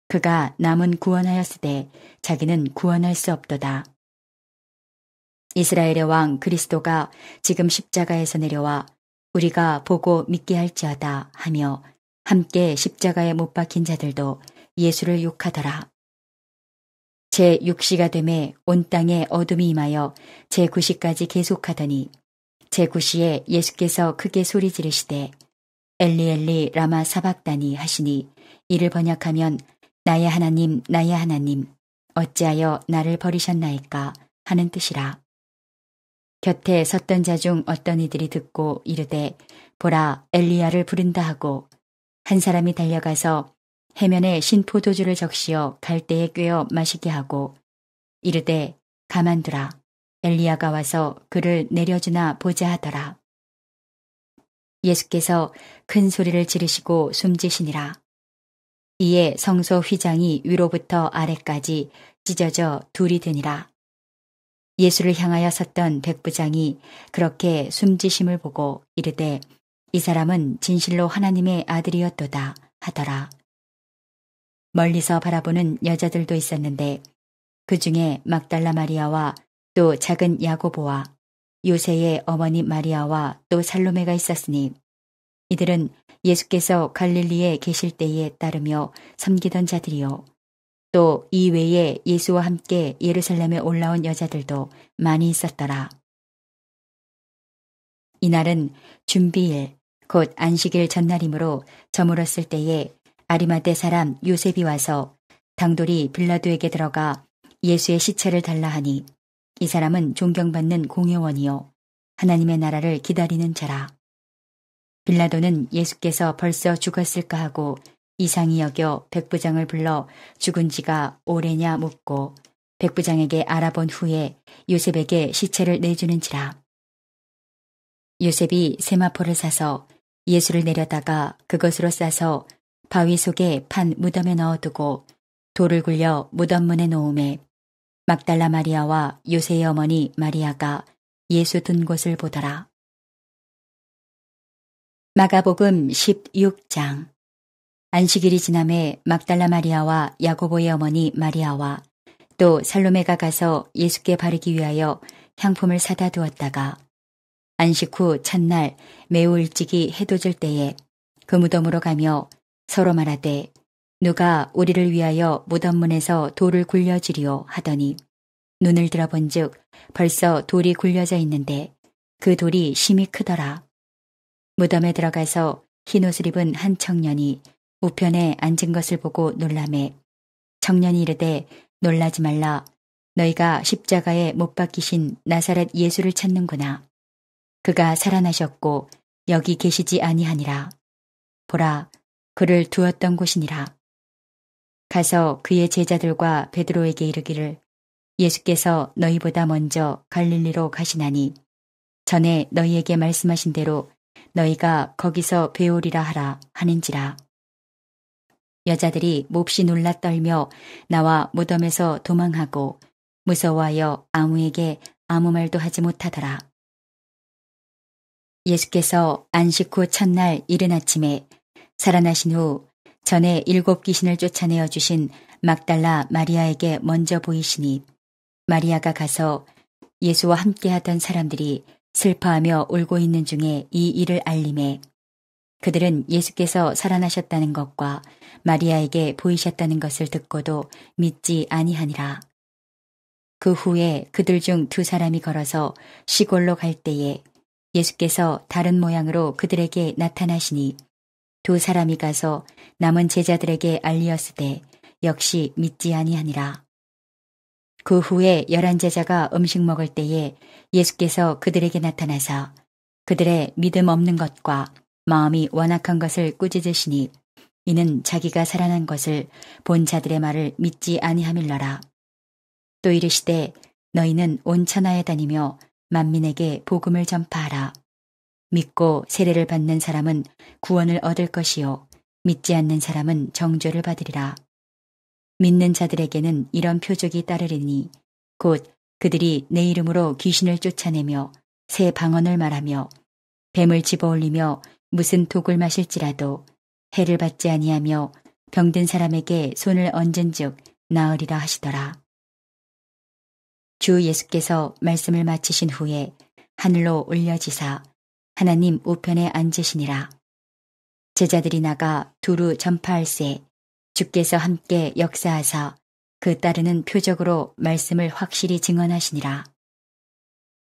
그가 남은 구원하였으되 자기는 구원할 수 없도다. 이스라엘의 왕 그리스도가 지금 십자가에서 내려와 우리가 보고 믿게 할지어다 하며 함께 십자가에 못 박힌 자들도 예수를 욕하더라. 제6시가 되매 온 땅에 어둠이 임하여 제9시까지 계속하더니 제9시에 예수께서 크게 소리 지르시되 엘리 엘리 라마 사박다니 하시니 이를 번역하면 나의 하나님 나의 하나님 어찌하여 나를 버리셨나이까 하는 뜻이라. 곁에 섰던 자 중 어떤 이들이 듣고 이르되 보라 엘리야를 부른다 하고 한 사람이 달려가서 해면에 신 포도주를 적시어 갈대에 꿰어 마시게 하고 이르되 가만두라 엘리야가 와서 그를 내려주나 보자 하더라. 예수께서 큰 소리를 지르시고 숨지시니라. 이에 성소 휘장이 위로부터 아래까지 찢어져 둘이 되니라. 예수를 향하여 섰던 백부장이 그렇게 숨지심을 보고 이르되 이 사람은 진실로 하나님의 아들이었도다 하더라. 멀리서 바라보는 여자들도 있었는데 그 중에 막달라 마리아와 또 작은 야고보와 요새의 어머니 마리아와 또 살로메가 있었으니 이들은 예수께서 갈릴리에 계실 때에 따르며 섬기던 자들이요. 또 이 외에 예수와 함께 예루살렘에 올라온 여자들도 많이 있었더라. 이날은 준비일 곧 안식일 전날이므로 저물었을 때에 아리마대 사람 요셉이 와서 당돌이 빌라도에게 들어가 예수의 시체를 달라 하니 이 사람은 존경받는 공회원이요 하나님의 나라를 기다리는 자라. 빌라도는 예수께서 벌써 죽었을까 하고 이상히 여겨 백부장을 불러 죽은 지가 오래냐 묻고 백부장에게 알아본 후에 요셉에게 시체를 내주는지라. 요셉이 세마포를 사서 예수를 내려다가 그것으로 싸서 바위 속에 판 무덤에 넣어두고 돌을 굴려 무덤문에 놓음에 막달라 마리아와 요새의 어머니 마리아가 예수 둔 곳을 보더라. 마가복음 16장. 안식일이 지남에 막달라 마리아와 야고보의 어머니 마리아와 또 살로메가 가서 예수께 바르기 위하여 향품을 사다 두었다가 안식 후 첫날 매우 일찍이 해도 질 때에 그 무덤으로 가며 서로 말하되 누가 우리를 위하여 무덤문에서 돌을 굴려주리오 하더니 눈을 들어본즉 벌써 돌이 굴려져 있는데 그 돌이 심히 크더라. 무덤에 들어가서 흰옷을 입은 한 청년이 우편에 앉은 것을 보고 놀라매 청년이 이르되 놀라지 말라. 너희가 십자가에 못 박히신 나사렛 예수를 찾는구나. 그가 살아나셨고 여기 계시지 아니하니라. 보라, 그를 두었던 곳이니라. 가서 그의 제자들과 베드로에게 이르기를 예수께서 너희보다 먼저 갈릴리로 가시나니 전에 너희에게 말씀하신 대로 너희가 거기서 배우리라 하라 하는지라. 여자들이 몹시 놀라 떨며 나와 무덤에서 도망하고 무서워하여 아무에게 아무 말도 하지 못하더라. 예수께서 안식 후 첫날 이른 아침에 살아나신 후 전에 7 귀신을 쫓아내어 주신 막달라 마리아에게 먼저 보이시니 마리아가 가서 예수와 함께하던 사람들이 슬퍼하며 울고 있는 중에 이 일을 알림해 그들은 예수께서 살아나셨다는 것과 마리아에게 보이셨다는 것을 듣고도 믿지 아니하니라. 그 후에 그들 중 2 사람이 걸어서 시골로 갈 때에 예수께서 다른 모양으로 그들에게 나타나시니 두 사람이 가서 남은 제자들에게 알리었으되 역시 믿지 아니하니라. 그 후에 11 제자가 음식 먹을 때에 예수께서 그들에게 나타나사 그들의 믿음 없는 것과 마음이 완악한 것을 꾸짖으시니 이는 자기가 살아난 것을 본 자들의 말을 믿지 아니함일러라. 또 이르시되 너희는 온 천하에 다니며 만민에게 복음을 전파하라. 믿고 세례를 받는 사람은 구원을 얻을 것이요 믿지 않는 사람은 정죄를 받으리라. 믿는 자들에게는 이런 표적이 따르리니 곧 그들이 내 이름으로 귀신을 쫓아내며 새 방언을 말하며 뱀을 집어올리며 무슨 독을 마실지라도 해를 받지 아니하며 병든 사람에게 손을 얹은즉 나으리라 하시더라. 주 예수께서 말씀을 마치신 후에 하늘로 올려지사 하나님 우편에 앉으시니라. 제자들이 나가 두루 전파할세 주께서 함께 역사하사 그 따르는 표적으로 말씀을 확실히 증언하시니라.